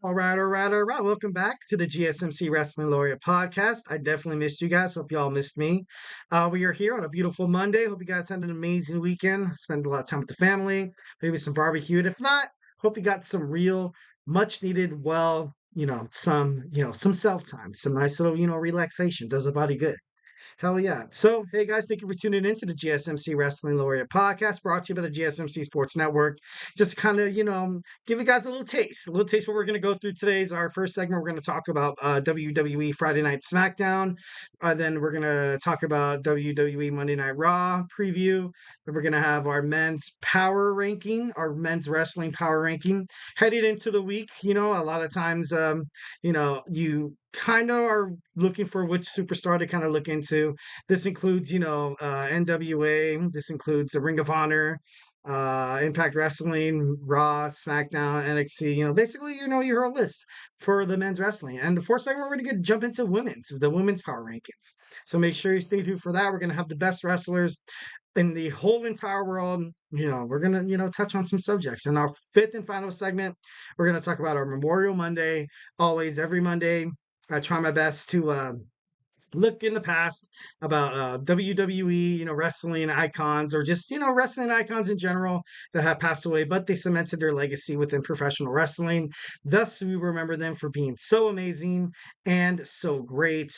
All right. Welcome back to the GSMC Wrestling Laureate Podcast. I definitely missed you guys. Hope you all missed me. We are here on a beautiful Monday. Hope you guys had an amazing weekend. Spent a lot of time with the family, maybe some barbecue. And if not, hope you got some real, much needed, some self time, some nice little, relaxation. Does the body good. Hell yeah. So, hey guys, thank you for tuning in to the GSMC Wrestling Laureate Podcast brought to you by the GSMC Sports Network. Just kind of, give you guys a little taste what we're going to go through today. Is our first segment. We're going to talk about WWE Friday Night SmackDown. Then we're going to talk about WWE Monday Night Raw preview. Then we're going to have our men's power ranking, our men's wrestling power ranking. Headed into the week, a lot of times, you kind of are looking for which superstar to kind of look into. This includes, NWA. This includes the Ring of Honor, Impact Wrestling, Raw, SmackDown, NXT. Basically, your whole list for the men's wrestling. And the fourth segment, we're going to jump into the women's power rankings. So make sure you stay tuned for that. We're going to have the best wrestlers in the whole entire world. We're going to, touch on some subjects. In our fifth and final segment, we're going to talk about our Memorial Monday. Always, every Monday, I try my best to look in the past about WWE, wrestling icons, or just, wrestling icons in general that have passed away, but they cemented their legacy within professional wrestling. Thus, we remember them for being so amazing and so great.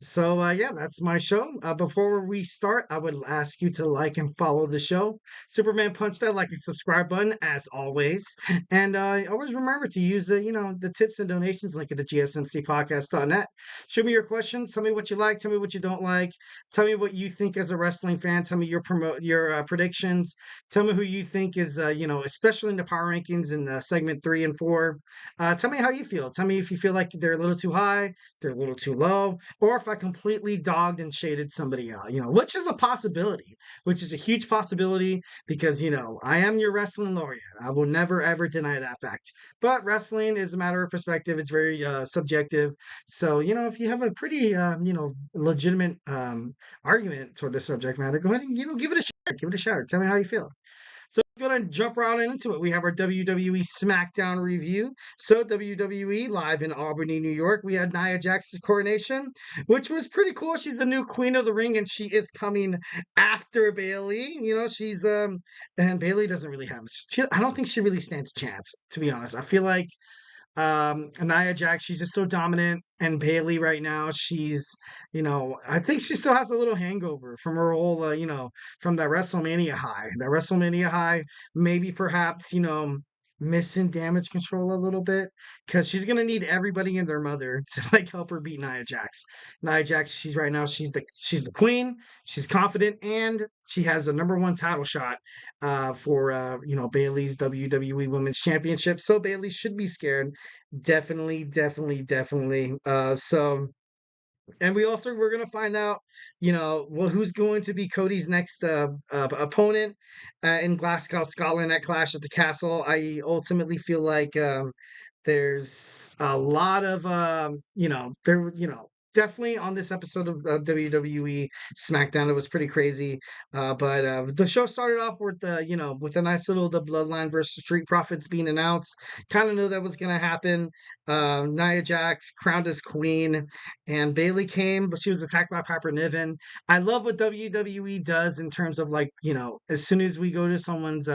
So, yeah, that's my show. Before we start, I would ask you to like and follow the show. Superman punch that like and subscribe button as always. And always remember to use the tips and donations link at the gsmcpodcast.net. Shoot me your questions. Tell me what you like. Tell me what you don't like. Tell me what you think as a wrestling fan. Tell me your predictions. Tell me who you think is, especially in the power rankings in segment 3 and 4. Tell me how you feel. Tell me if you feel like they're a little too high, they're a little too low, or if I completely dogged and shaded somebody out, which is a possibility, which is a huge possibility because, I am your wrestling laureate. I will never, ever deny that fact. But wrestling is a matter of perspective. It's very subjective. So, if you have a pretty, legitimate argument toward the subject matter, go ahead and, give it a share. Give it a share. Tell me how you feel. So let's go ahead and jump right into it. We have our WWE SmackDown review. So WWE live in Albany, New York. We had Nia Jax's coronation, which was pretty cool. She's the new queen of the ring, and she is coming after Bayley. She's and Bayley doesn't really have. I don't think she really stands a chance, to be honest. I feel like Nia Jax, she's just so dominant, and Bayley right now, she's, I think she still has a little hangover from her whole, from that WrestleMania high. That WrestleMania high, maybe perhaps, missing damage control a little bit, because she's gonna need everybody and their mother to like help her beat Nia Jax. Nia Jax, she's the queen. She's confident, and she has a number 1 title shot for Bayley's WWE Women's Championship. So Bayley should be scared. Definitely, definitely, definitely. And we're gonna find out, who's going to be Cody's next opponent in Glasgow, Scotland at Clash at the Castle. I ultimately feel like there's a lot of definitely on this episode of WWE SmackDown, it was pretty crazy. But the show started off with with a nice little the Bloodline versus Street Profits being announced. Kind of knew that was gonna happen. Nia Jax crowned as queen, and Bayley came, but she was attacked by Piper Niven. I love what WWE does in terms of like, as soon as we go to someone's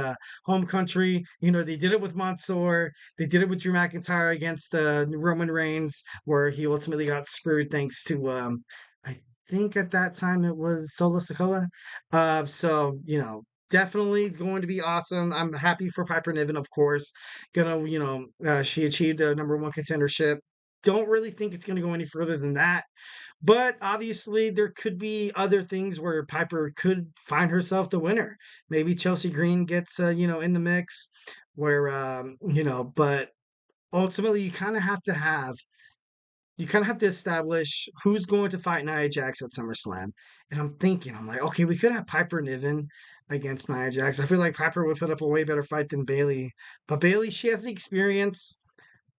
home country, they did it with Mansoor, they did it with Drew McIntyre against Roman Reigns, where he ultimately got screwed thanks to I think at that time it was Solo Sikoa. So definitely going to be awesome. I'm happy for Piper Niven, of course. She achieved a number 1 contendership. Don't really think it's going to go any further than that. But obviously, there could be other things where Piper could find herself the winner. Maybe Chelsea Green gets, in the mix where, but ultimately you kind of have to establish who's going to fight Nia Jax at SummerSlam. And I'm like, okay, we could have Piper Niven against Nia Jax. I feel like Piper would put up a way better fight than Bayley. But Bayley, she has the experience.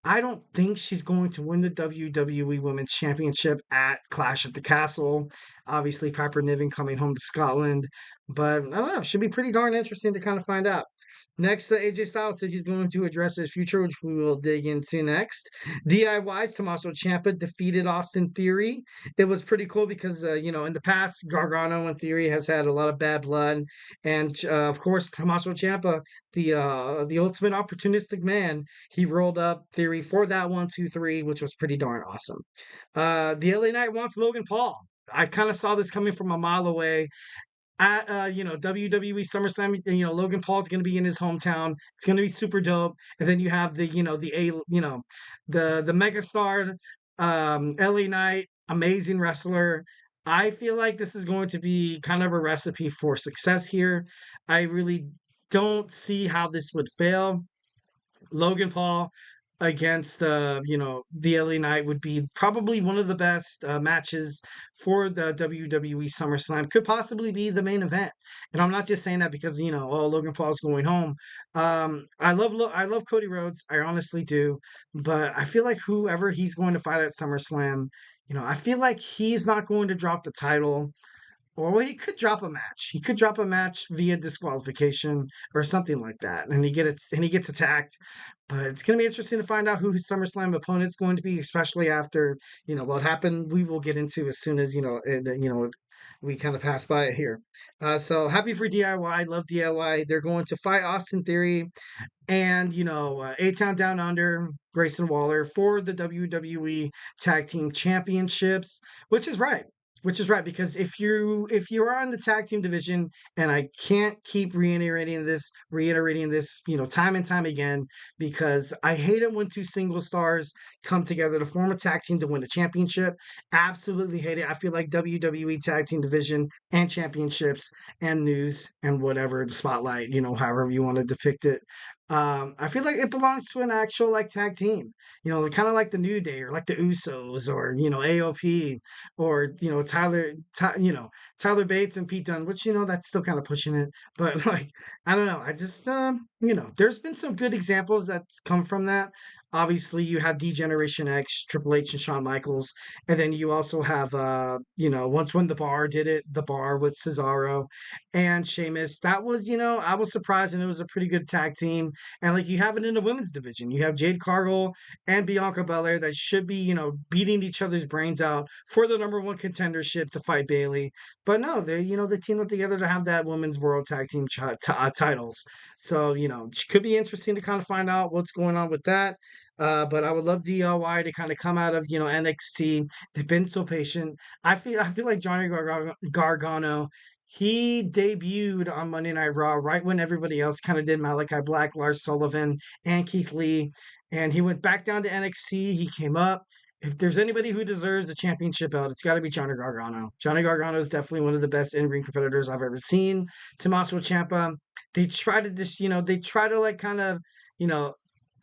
I don't think she's going to win the WWE Women's Championship at Clash at the Castle. Obviously, Piper Niven coming home to Scotland. But I don't know. It should be pretty darn interesting to kind of find out. Next, AJ Styles said he's going to address his future, which we will dig into next. DIY's Tommaso Ciampa defeated Austin Theory. It was pretty cool because, in the past, Gargano and Theory has had a lot of bad blood, and of course, Tommaso Ciampa, the ultimate opportunistic man, he rolled up Theory for that 1, 2, 3, which was pretty darn awesome. The LA Knight wants Logan Paul. I kind of saw this coming from a mile away at WWE SummerSlam. Logan Paul's going to be in his hometown. It's going to be super dope. And then you have the megastar, LA Knight, amazing wrestler. I feel like this is going to be kind of a recipe for success here. I really don't see how this would fail. Logan Paul against the LA Knight would be probably one of the best matches for the WWE SummerSlam. Could possibly be the main event, and I'm not just saying that because Logan Paul's going home. I love Cody Rhodes, I honestly do, but I feel like whoever he's going to fight at SummerSlam, I feel like he's not going to drop the title. Or well, he could drop a match. He could drop a match via disqualification or something like that, and he gets attacked. But it's going to be interesting to find out who his SummerSlam opponent's going to be, especially after what happened. We will get into as soon as we kind of pass by it here. So happy for DIY. Love DIY. They're going to fight Austin Theory and A-Town Down Under, Grayson Waller for the WWE Tag Team Championships, which is right. Which is right, because if you are in the tag team division, and I can't keep reiterating this, time and time again, because I hate it when two single stars come together to form a tag team to win a championship. Absolutely hate it. I feel like WWE tag team division and championships and news and whatever, the spotlight, however you want to depict it. I feel like it belongs to an actual like tag team, kind of like the New Day or like the Usos or AOP or Tyler Bates and Pete Dunne, which that's still kind of pushing it, but like I don't know, I just there's been some good examples that's come from that. Obviously, you have D-Generation X, Triple H, and Shawn Michaels, and then you also have once when the Bar did it, the Bar with Cesaro and Sheamus. That was I was surprised, and it was a pretty good tag team. And like you have it in the women's division, you have Jade Cargill and Bianca Belair that should be beating each other's brains out for the number one contendership to fight Bayley. But no, they teamed up together to have that women's world tag team titles. So it could be interesting to kind of find out what's going on with that. But I would love DIY to kind of come out of NXT. They've been so patient. I feel like Johnny Gargano. He debuted on Monday Night Raw right when everybody else kind of did. Malachi Black, Lars Sullivan, and Keith Lee, and he went back down to NXT. He came up. If there's anybody who deserves a championship belt, it's got to be Johnny Gargano. Johnny Gargano is definitely one of the best in-ring competitors I've ever seen. Tommaso Ciampa, they try to like kind of, you know,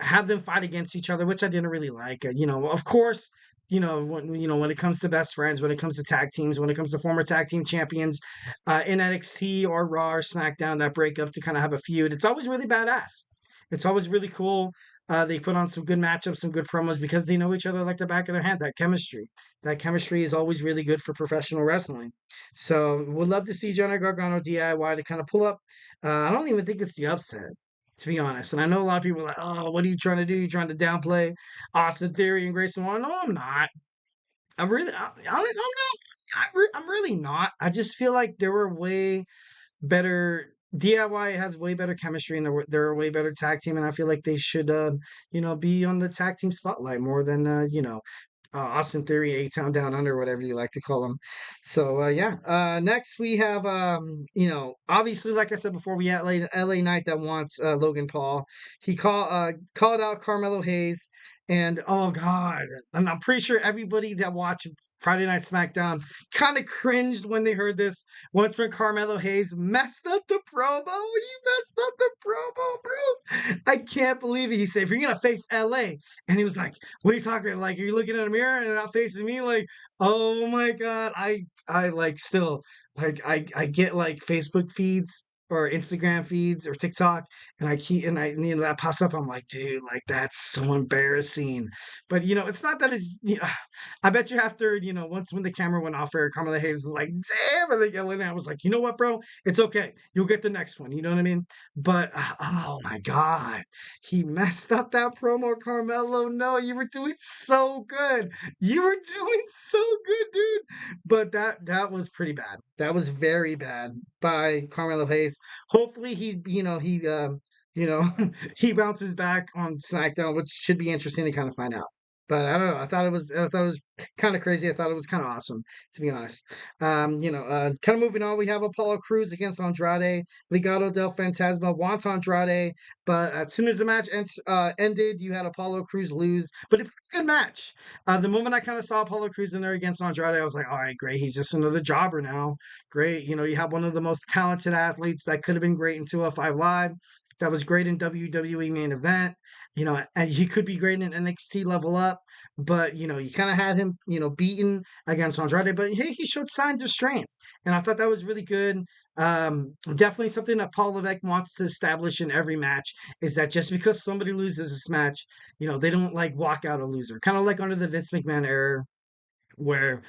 have them fight against each other, which I didn't really like. Of course, when it comes to best friends, when it comes to tag teams, when it comes to former tag team champions in NXT or Raw or SmackDown that break up to kind of have a feud, it's always really badass. It's always really cool. They put on some good matchups, some good promos because they know each other like the back of their hand. That chemistry is always really good for professional wrestling. So we'd love to see Johnny Gargano DIY to kind of pull up. I don't even think it's the upset, to be honest. And I know a lot of people are like, oh, what are you trying to do? You're trying to downplay Austin Theory and Grayson Waller. No, I'm not. I'm really not. I just feel like there were way better. DIY has way better chemistry, and they're a way better tag team, and I feel like they should, be on the tag team spotlight more than Austin Theory, A-Town Down Under, whatever you like to call them. So yeah. Next we have obviously, like I said before, we had LA Knight that wants Logan Paul. He called out Carmelo Hayes, and oh god, and I'm pretty sure everybody that watched Friday Night SmackDown kind of cringed when they heard this. Once when Carmelo Hayes messed up the promo, you messed up the promo, bro. I can't believe it. He said, if you're gonna face LA, and he was like, what are you talking about? Like, you're looking in a mirror and not facing me? Like, oh my god. I like still like I get like Facebook feeds or Instagram feeds or TikTok, and that pops up. I'm like, dude, like that's so embarrassing. But it's not that it's. I bet you after once when the camera went off, Carmelo Hayes was like, damn, and they yelling. I was like, you know what, bro? It's okay. You'll get the next one. You know what I mean? But oh my god, he messed up that promo, Carmelo. No, you were doing so good. You were doing so good, dude. But that was pretty bad. That was very bad by Carmelo Hayes. Hopefully you know he bounces back on SmackDown, which should be interesting to kind of find out. But I don't know. I thought it was kind of crazy. I thought it was kind of awesome, to be honest. Kind of moving on. We have Apollo Crews against Andrade. Legado del Fantasma wants Andrade, but as soon as the match ended, you had Apollo Crews lose. But a good match. The moment I kind of saw Apollo Crews in there against Andrade, I was like, all right, great. He's just another jobber now. Great. You have one of the most talented athletes that could have been great in 205 Live. That was great in WWE main event. And he could be great in NXT level up, but you kind of had him, beaten against Andrade, but hey, he showed signs of strength. And I thought that was really good. Definitely something that Paul Levesque wants to establish in every match is that just because somebody loses this match, they don't like walk out a loser. Kind of like under the Vince McMahon era, where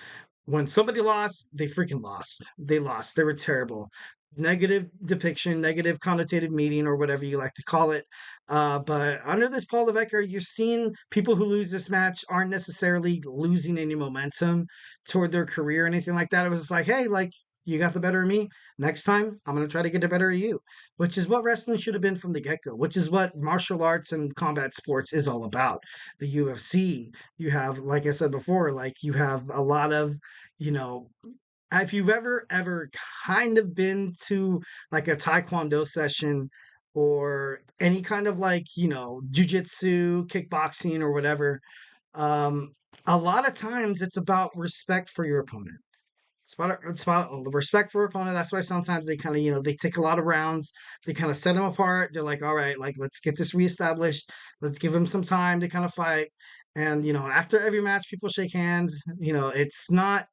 when somebody lost, they freaking lost. They lost. They were terrible. Negative depiction, negative connotated meaning, or whatever you like to call it. But under this Paul Levesque, you're seeing people who lose this match aren't necessarily losing any momentum toward their career or anything like that. It was just like, hey, like, you got the better of me. Next time, I'm going to try to get the better of you, which is what wrestling should have been from the get go, which is what martial arts and combat sports is all about. The UFC, you have, like I said before, like you have a lot of, you know, if you've ever kind of been to like a taekwondo session or any kind of like jujitsu, kickboxing or whatever, um a lot of times it's about respect for your opponent. It's about respect for opponent. That's why sometimes they kind of, they take a lot of rounds. They kind of set them apart. They're like, all right, like let's get this reestablished. Let's give them some time to kind of fight. And after every match, people shake hands. It's not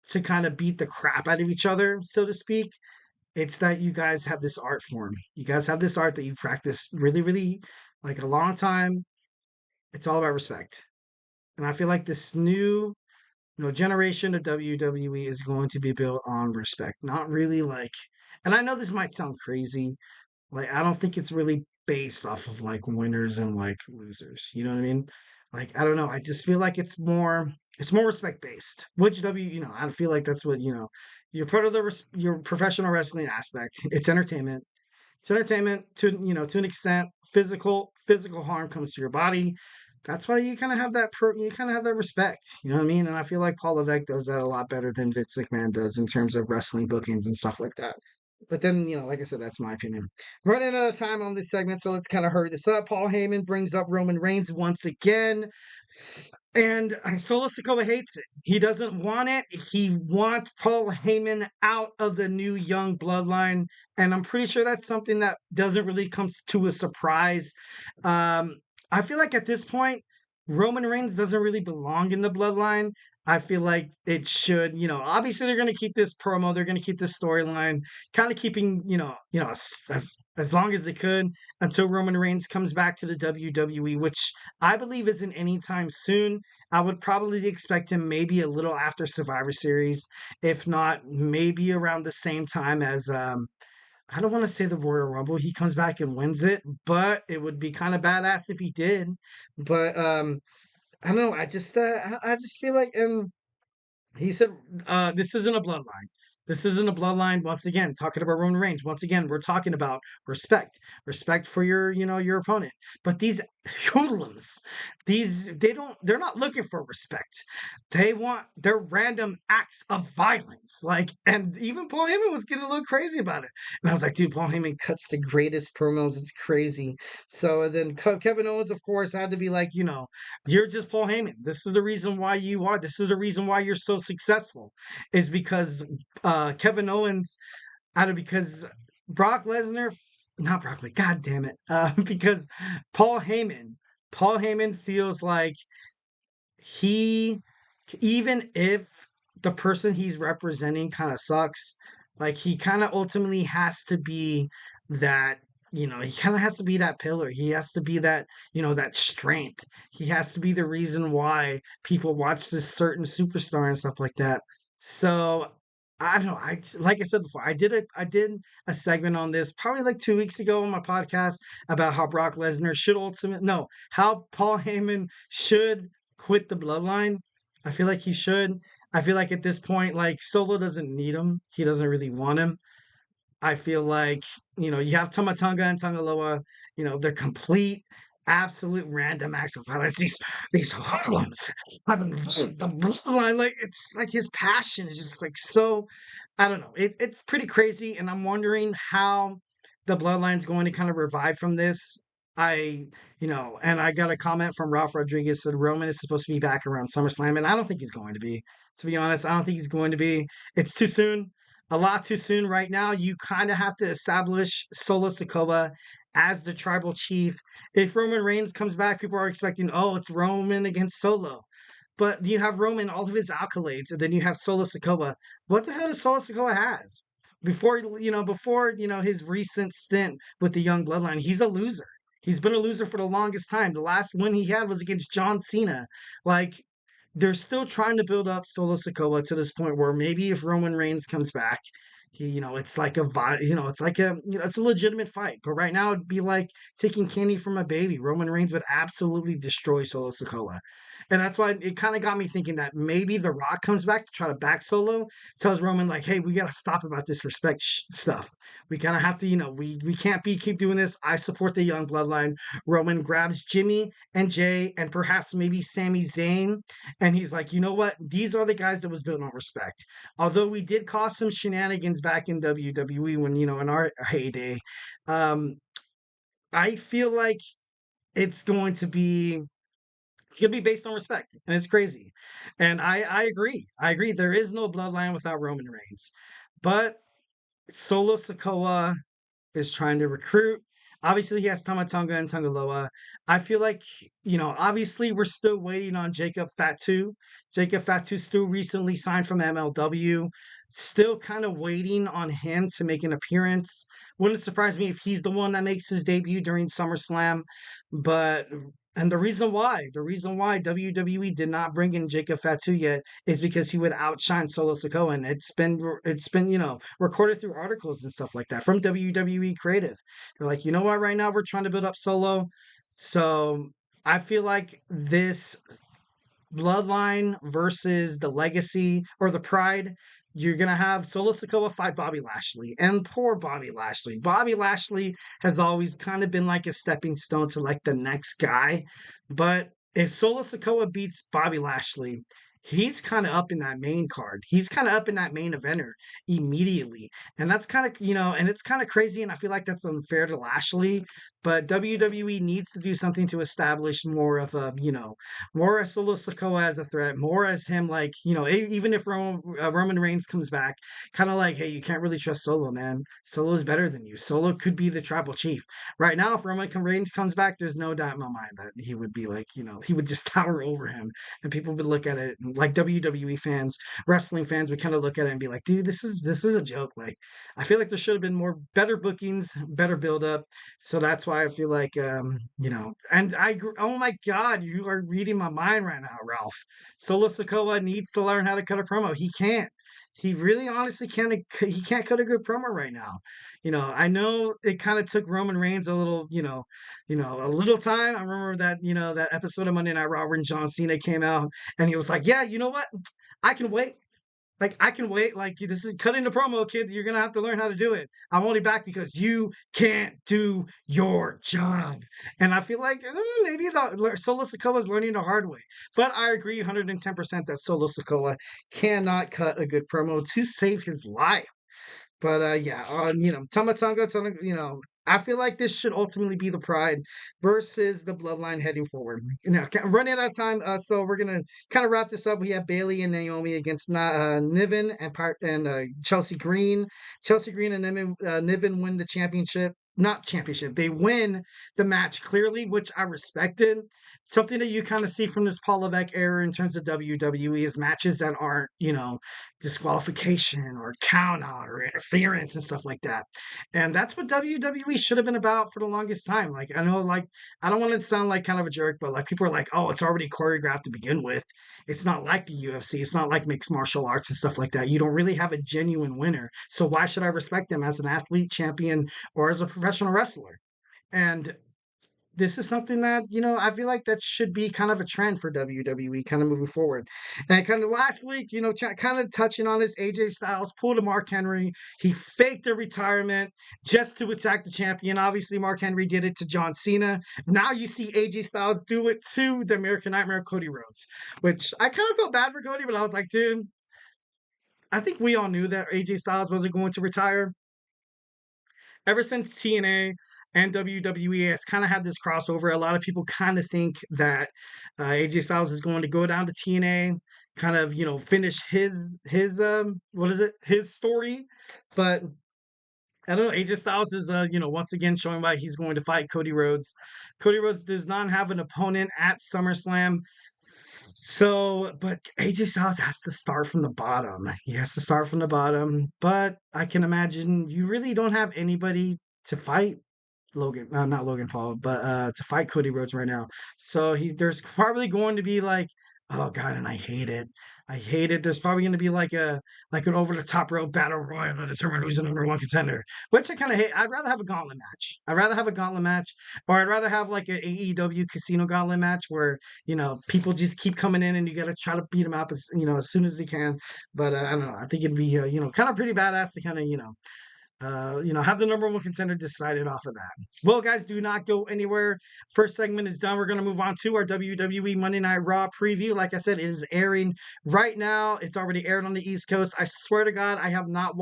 to kind of beat the crap out of each other, so to speak. It's that you guys have this art form. You guys have this art that you practice really, really like a long time. It's all about respect. And I feel like this new generation of WWE is going to be built on respect. Not really like, and I know this might sound crazy. Like, I don't think it's really based off of like winners and like losers. You know what I mean? Like, I don't know. I just feel like it's more respect based. Which I feel like that's what you're part of your professional wrestling aspect. It's entertainment. It's entertainment to an extent. Physical harm comes to your body. That's why you kind of have you kind of have that respect. You know what I mean? And I feel like Paul Levesque does that a lot better than Vince McMahon does in terms of wrestling bookings and stuff like that. But then, like I said, that's my opinion. Running out of time on this segment, so let's kind of hurry this up. Paul Heyman brings up Roman Reigns once again. And Solo Sikoa hates it. He doesn't want it. He wants Paul Heyman out of the new young bloodline. And I'm pretty sure that's something that doesn't really come to a surprise. Um, I feel like at this point, Roman Reigns doesn't really belong in the bloodline. I feel like it should, obviously they're going to keep this promo, they're going to keep this storyline, kind of keeping, as long as they could until Roman Reigns comes back to the WWE, which I believe isn't anytime soon. I would probably expect him maybe a little after Survivor Series, if not maybe around the same time as I don't want to say the Royal Rumble. He comes back and wins it, but it would be kind of badass if he did. But I don't know. I just feel like he said, this isn't a bloodline. This isn't a bloodline. Once again, talking about Roman Reigns. Once again, we're talking about respect for your opponent. But these hoodlums, they're not looking for respect. Their random acts of violence. Like, and even Paul Heyman was getting a little crazy about it. And I was like, dude, Paul Heyman cuts the greatest promos. It's crazy. So and then Kevin Owens, of course, had to be like, you're just Paul Heyman. This is the reason why you are. This is the reason why you're so successful. Is because Kevin Owens, because Brock Lesnar, not Brock Lesnar, God damn it, because Paul Heyman feels like he, even if the person he's representing kind of sucks, Like he kind of ultimately has to be that, he kind of has to be that pillar. He has to be that, that strength. He has to be the reason why people watch this certain superstar and stuff like that. So I don't know. Like I said before, I did a segment on this probably like 2 weeks ago on my podcast about how Brock Lesnar should how Paul Heyman should quit the bloodline. I feel like he should. I feel like at this point, like Solo doesn't need him. He doesn't really want him. I feel like, you have Tomatunga and Tangaloa, they're complete, absolute random acts of violence. These hoodlums have invaded the bloodline. Like it's like his passion is just like so, I don't know. It's pretty crazy, and I'm wondering how the bloodline's going to kind of revive from this. I, and I got a comment from Ralph Rodriguez said Roman is supposed to be back around SummerSlam, and I don't think he's going to be. To be honest, I don't think he's going to be. It's too soon, a lot too soon right now. You kind of have to establish Solo Sikoa as the tribal chief. If Roman Reigns comes back, people are expecting, oh, it's Roman against Solo. But you have Roman, all of his accolades, and then you have Solo Sikoa. What the hell does Solo Sikoa have? Before his recent stint with the Young Bloodline, he's a loser. He's been a loser for the longest time. The last win he had was against John Cena. Like, they're still trying to build up Solo Sikoa to this point where maybe if Roman Reigns comes back, it's like it's a legitimate fight. But right now it'd be like taking candy from a baby. Roman Reigns would absolutely destroy Solo Sikoa. And that's why it kind of got me thinking that maybe The Rock comes back to try to back Solo, tells Roman like, "Hey, we gotta stop about this respect stuff. We kind of have to, we can't keep doing this. I support the young bloodline." Roman grabs Jimmy and Jay and perhaps maybe Sami Zayn, and he's like, "You know what? These are the guys that was built on respect. Although we did cause some shenanigans back in WWE when in our heyday, um, I feel like it's going to be." It's gonna be based on respect, and it's crazy. And I agree. I agree. There is no bloodline without Roman Reigns, but Solo Sikoa is trying to recruit. Obviously, he has Tamatonga and Tangaloa. I feel like, obviously we're still waiting on Jacob Fatu. Jacob Fatu still recently signed from MLW. Still kind of waiting on him to make an appearance. Wouldn't surprise me if he's the one that makes his debut during SummerSlam. But and the reason why WWE did not bring in Jacob Fatu yet is because he would outshine Solo Sikoa, and it's been recorded through articles and stuff like that from WWE Creative. They're like, you know what, right now we're trying to build up Solo. So I feel like this bloodline versus the legacy or the pride, you're gonna have Solo Sikoa fight Bobby Lashley. And poor Bobby Lashley. Bobby Lashley has always kind of been like a stepping stone to like the next guy. But if Solo Sikoa beats Bobby Lashley, he's kind of up in that main card. He's kind of up in that main eventer immediately. And that's kind of, and it's kind of crazy. And I feel like that's unfair to Lashley. But WWE needs to do something to establish more of a, more as Solo Sikoa as a threat, more as him like, even if Roman Reigns comes back, kind of like, hey, you can't really trust Solo, man. Solo is better than you. Solo could be the tribal chief. Right now, if Roman Reigns comes back, there's no doubt in my mind that he would be like, he would just tower over him. And people would look at it like WWE fans, wrestling fans would kind of look at it and be like, dude, this is a joke. Like, I feel like there should have been better bookings, better build up. So that's why I feel like, and oh my God, you are reading my mind right now, Ralph. Solo Sikoa needs to learn how to cut a promo. He can't. He really honestly can't. He can't cut a good promo right now. I know it kind of took Roman Reigns a little, a little time. I remember that, that episode of Monday Night Raw when John Cena came out and he was like, "Yeah, you know what? I can wait. Like, I can wait. Like, this is cutting the promo, kid. You're going to have to learn how to do it. I'm only back because you can't do your job." And I feel like maybe Solo Sikoa is learning the hard way. But I agree 110% that Solo Sikoa cannot cut a good promo to save his life. But yeah, on I feel like this should ultimately be the Pride versus the Bloodline heading forward. Running out of time, so we're gonna kind of wrap this up. We have Bailey and Naomi against Niven and Chelsea Green. Chelsea Green and Niven win the championship. not championship. They win the match clearly, which I respected. Something that you kind of see from this Paul Levesque era in terms of WWE is matches that aren't, disqualification or count out or interference and stuff like that. And that's what WWE should have been about for the longest time. Like, I know, like, I don't want to sound like kind of a jerk, but like people are like, oh, it's already choreographed to begin with. It's not like the UFC. It's not like mixed martial arts and stuff like that. You don't really have a genuine winner. So why should I respect them as an athlete, champion, or as a professional wrestler? And this is something that, I feel like that should be kind of a trend for WWE kind of moving forward. And kind of lastly, kind of touching on this, AJ Styles pulled a Mark Henry. He faked a retirement just to attack the champion. Obviously, Mark Henry did it to John Cena. Now you see AJ Styles do it to the American Nightmare, Cody Rhodes, which I kind of felt bad for Cody, but I was like, dude, I think we all knew that AJ Styles wasn't going to retire. Ever since TNA and WWE, it's kind of had this crossover. A lot of people kind of think that AJ Styles is going to go down to TNA, kind of finish his story. But I don't know. AJ Styles is once again showing why he's going to fight Cody Rhodes. Cody Rhodes does not have an opponent at SummerSlam. So, but AJ Styles has to start from the bottom. He has to start from the bottom. But I can imagine you really don't have anybody to fight not Logan Paul, but to fight Cody Rhodes right now. So there's probably going to be like, oh god, and I hate it. I hate it. There's probably going to be like an over the top rope battle royal to determine who's the number one contender, which I kind of hate. I'd rather have a gauntlet match. Or I'd rather have like an AEW casino gauntlet match where people just keep coming in and you got to try to beat them up as soon as they can. But I don't know. I think it'd be kind of pretty badass to kind of have the number one contender decided off of that. Well, guys, do not go anywhere. First segment is done. We're going to move on to our WWE Monday Night Raw preview. Like I said, it is airing right now. It's already aired on the East Coast. I swear to God, I have not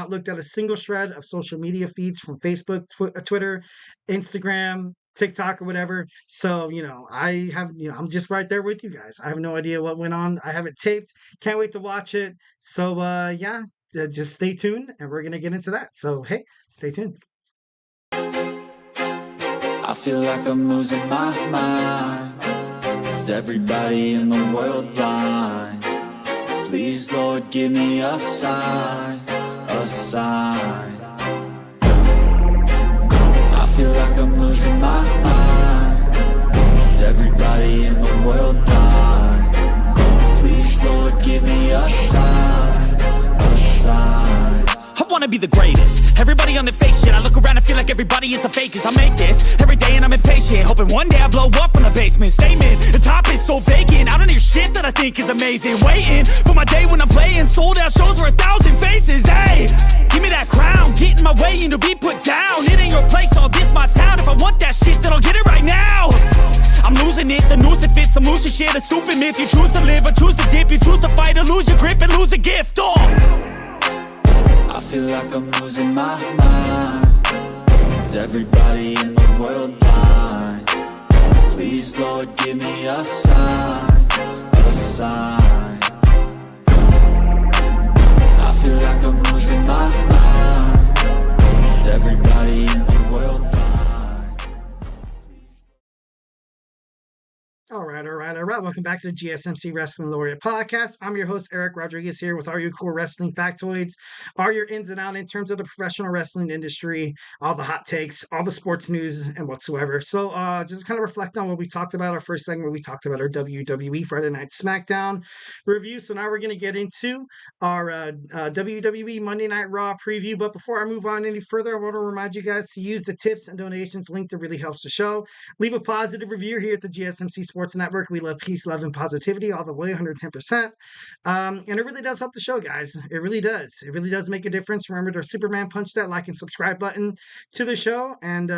looked at a single shred of social media feeds from Facebook, Twitter, Instagram, TikTok or whatever. So, I'm just right there with you guys. I have no idea what went on. I have it taped. Can't wait to watch it. So, yeah. Just stay tuned and we're going to get into that. So, hey, stay tuned. I feel like I'm losing my mind. Is everybody in the world blind? Please, Lord, give me a sign, a sign. I feel like I'm losing my mind. Is everybody in the world blind? Please, Lord, give me a sign. I wanna be the greatest. Everybody on their fake shit. I look around and feel like everybody is the fakest. I make this every day and I'm impatient, hoping one day I blow up from the basement. Statement, the top is so vacant. I don't hear shit that I think is amazing. Waiting for my day when I'm playing sold out shows for 1,000 faces. Hey, give me that crown, get in my way and to be put down. It ain't your place, all this my town. If I want that shit, then I'll get it right now. I'm losing it, the noose it fits. I'm losing shit, a stupid myth. You choose to live or choose to dip. You choose to fight or lose your grip and lose a gift. I feel like I'm losing my mind. Is everybody in the world blind? Please, Lord, give me a sign, a sign. I feel like I'm losing my mind. Is everybody in the world blind? All right. Welcome back to the GSMC Wrestling Laureate Podcast. I'm your host, Eric Rodriguez, here with all your cool wrestling factoids, all your ins and outs in terms of the professional wrestling industry, all the hot takes, all the sports news, and whatsoever. So just kind of reflect on what we talked about. Our first segment, we talked about our WWE Friday Night SmackDown review. So now we're going to get into our WWE Monday Night Raw preview. But before I move on any further, I want to remind you guys to use the tips and donations link that really helps the show. Leave a positive review here at the GSMC Sports Network. We love peace, love, and positivity all the way, 110%. And it really does help the show, guys. It really does. It really does make a difference. Remember to Superman punch that like and subscribe button to the show. And,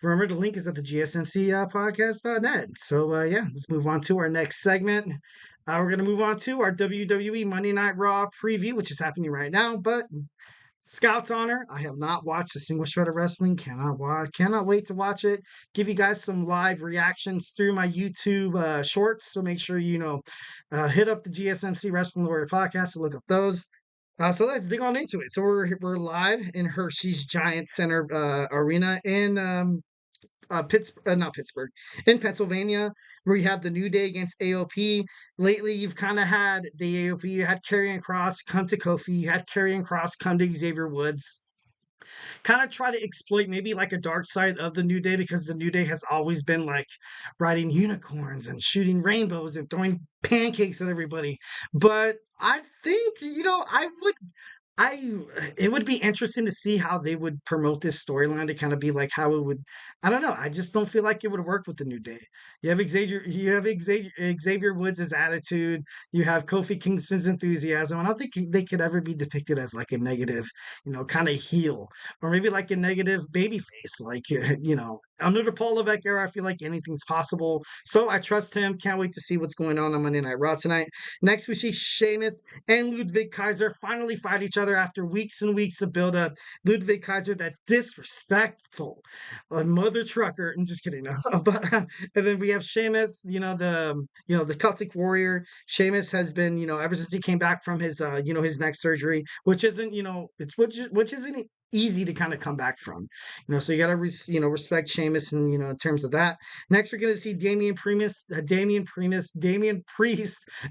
remember the link is at the GSMC podcast.net. So, yeah, let's move on to our next segment. We're going to move on to our WWE Monday Night Raw preview, which is happening right now. But Scout's Honor, I have not watched a single shred of wrestling. Cannot wait to watch it. Give you guys some live reactions through my YouTube shorts. So make sure hit up the GSMC Wrestling Laureate Podcast to look up those. So let's dig on into it. So we're live in Hershey's Giant Center Arena in not Pittsburgh, in Pennsylvania, where you have the New Day against AOP. Lately, you've kind of had the AOP. You had Karrion Kross come to Kofi. You had Karrion Kross come to Xavier Woods. Kind of try to exploit maybe like a dark side of the New Day, because the New Day has always been like riding unicorns and shooting rainbows and throwing pancakes at everybody. But I think, I it would be interesting to see how they would promote this storyline, to kind of be like how it would. I don't know. I just don't feel like it would work with the New Day. You have Xavier Woods' attitude. You have Kofi Kingston's enthusiasm. I don't think they could ever be depicted as like a negative, kind of heel, or maybe like a negative baby face. Like under the Paul Levesque era, I feel like anything's possible. So I trust him. Can't wait to see what's going on Monday Night Raw tonight. Next, we see Sheamus and Ludvig Kaiser finally fight each other after weeks and weeks of build-up. Ludvig Kaiser, that disrespectful mother trucker. I'm just kidding. No. But and then we have Sheamus, the Celtic Warrior. Sheamus has been, ever since he came back from his his neck surgery, which isn't, which isn't easy to kind of come back from. So you got to respect Sheamus, and in terms of that. Next, we're going to see Damien Priest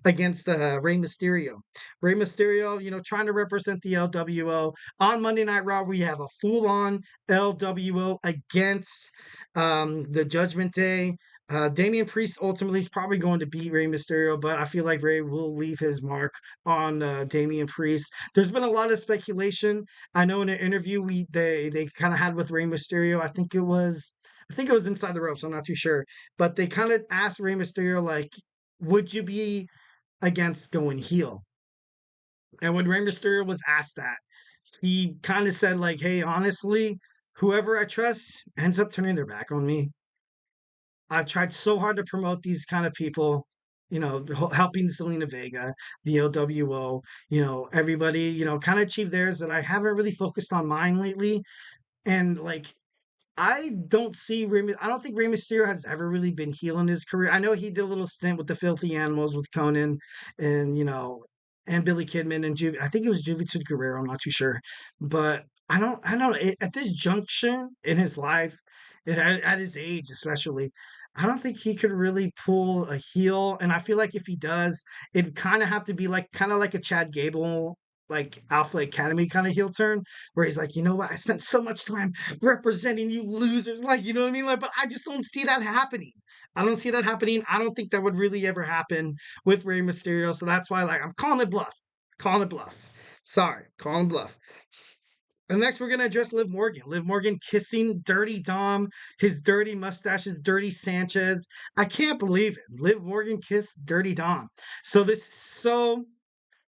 against Rey Mysterio. Rey Mysterio, trying to represent the LWO. On Monday Night Raw, we have a full-on LWO against the Judgment Day. Damien Priest ultimately is probably going to beat Rey Mysterio, but I feel like Rey will leave his mark on Damien Priest. There's been a lot of speculation. I know in an interview they kind of had with Rey Mysterio. I think it was Inside the Ropes. I'm not too sure, but they kind of asked Rey Mysterio, like, would you be against going heel? And when Rey Mysterio was asked that, he kind of said, like, hey, honestly, whoever I trust ends up turning their back on me. I've tried so hard to promote these kind of people, helping Selena Vega, the LWO, everybody, kind of achieve theirs, that I haven't really focused on mine lately. And like, I don't think Rey Mysterio has ever really been heel in his career. I know he did a little stint with the Filthy Animals with Conan, and and Billy Kidman and I think it was Juventud Guerrero. I'm not too sure, but I don't. At this junction in his life, at his age especially, I don't think he could really pull a heel. And I feel like if he does, it'd kind of have to be like kind of like a Chad Gable, like Alpha Academy kind of heel turn, where he's like, you know what, I spent so much time representing you losers, like, you know what I mean? Like, but I just don't see that happening. I don't see that happening. I don't think that would really ever happen with Rey Mysterio. So that's why, like, I'm calling it bluff. Calling it bluff. Sorry, calling bluff. And next, we're going to address Liv Morgan. Liv Morgan kissing Dirty Dom, his dirty mustache, his dirty Sanchez. I can't believe it. Liv Morgan kissed Dirty Dom. So this is so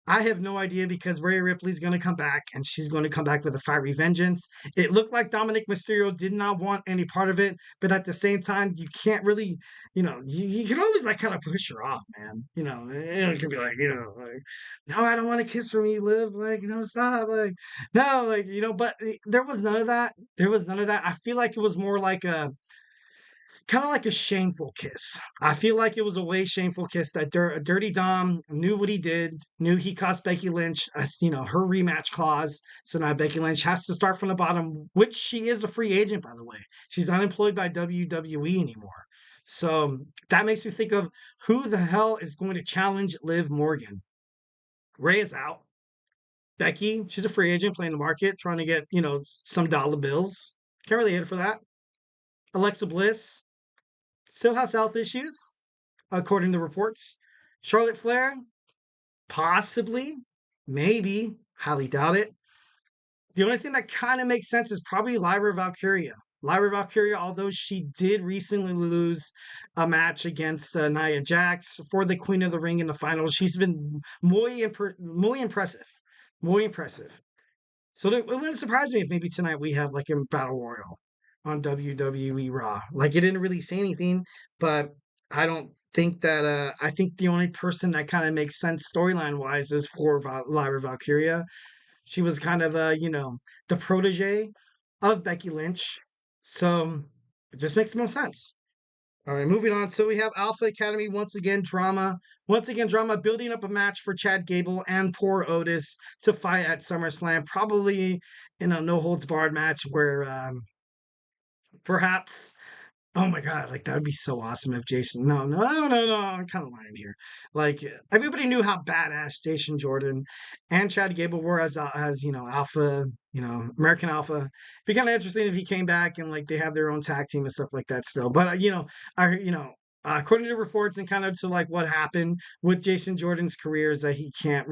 I have no idea, because Rhea Ripley's going to come back, and she's going to come back with a fiery vengeance. It looked like Dominic Mysterio did not want any part of it, but at the same time, you can't really, you can always like kind of push her off, man. It could be like, like, no, I don't want to kiss from you, Liv. Like, stop. Like, no, like, but there was none of that. There was none of that. I feel like it was more like a kind of like a shameful kiss. I feel like it was a way shameful kiss that Dirty Dom knew what he did, knew he cost Becky Lynch, her rematch clause. So now Becky Lynch has to start from the bottom, which she is a free agent, by the way. She's not employed by WWE anymore. So that makes me think of who the hell is going to challenge Liv Morgan. Ray is out. Becky, she's a free agent playing the market, trying to get, some dollar bills. Can't really hit her for that. Alexa Bliss, still has health issues, according to reports. Charlotte Flair, possibly, maybe, highly doubt it. The only thing that kind of makes sense is probably Lyra Valkyria. Lyra Valkyria, although she did recently lose a match against Nia Jax for the Queen of the Ring in the finals, she's been muy impressive. Muy impressive. So it wouldn't surprise me if maybe tonight we have like a battle royal on WWE Raw. Like, it didn't really say anything, but I don't think that. I think the only person that kind of makes sense storyline wise is for Lyra Valkyria. She was kind of the protege of Becky Lynch, so it just makes the most sense. All right, moving on. So we have Alpha Academy once again drama. Once again drama, building up a match for Chad Gable and poor Otis to fight at SummerSlam, probably in a no holds barred match where perhaps. Oh my god, like that would be so awesome if Jason. No, no, no, no, no. I'm kind of lying here. Like everybody knew how badass Jason Jordan and Chad Gable were as Alpha, American Alpha. It'd be kind of interesting if he came back and like they have their own tag team and stuff like that still. But I according to reports and kind of to like what happened with Jason Jordan's career is that he can't.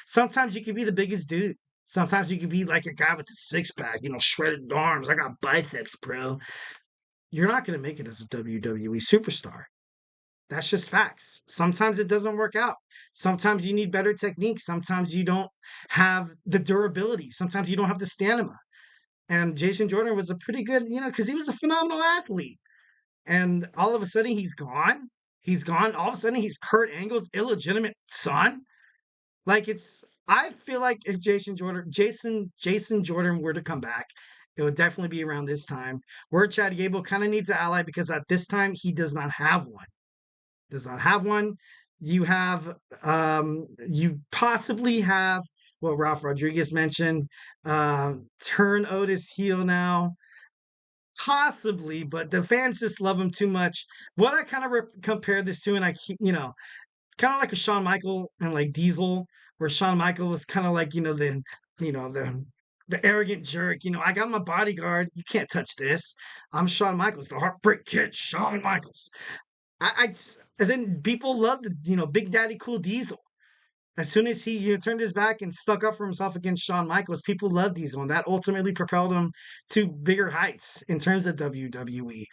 Sometimes you can be the biggest dude. Sometimes you could be like a guy with a six pack, shredded arms. I got biceps, bro. You're not going to make it as a WWE superstar. That's just facts. Sometimes it doesn't work out. Sometimes you need better technique. Sometimes you don't have the durability. Sometimes you don't have the stamina. And Jason Jordan was a pretty good, because he was a phenomenal athlete. And all of a sudden he's gone. He's gone. All of a sudden he's Kurt Angle's illegitimate son. Like I feel like if Jason Jordan were to come back, it would definitely be around this time where Chad Gable kind of needs an ally because at this time he does not have one. Does not have one. You possibly have what Ralph Rodriguez mentioned, turn Otis heel now. Possibly, but the fans just love him too much. What I kind of compare this to, and kind of like a Shawn Michael and like Diesel, where Shawn Michael was kind of like the arrogant jerk. I got my bodyguard. You can't touch this. I'm Shawn Michaels, the Heartbreak Kid, Shawn Michaels. And then people loved Big Daddy Cool Diesel. As soon as he turned his back and stuck up for himself against Shawn Michaels, people loved Diesel, and that ultimately propelled him to bigger heights in terms of WWE.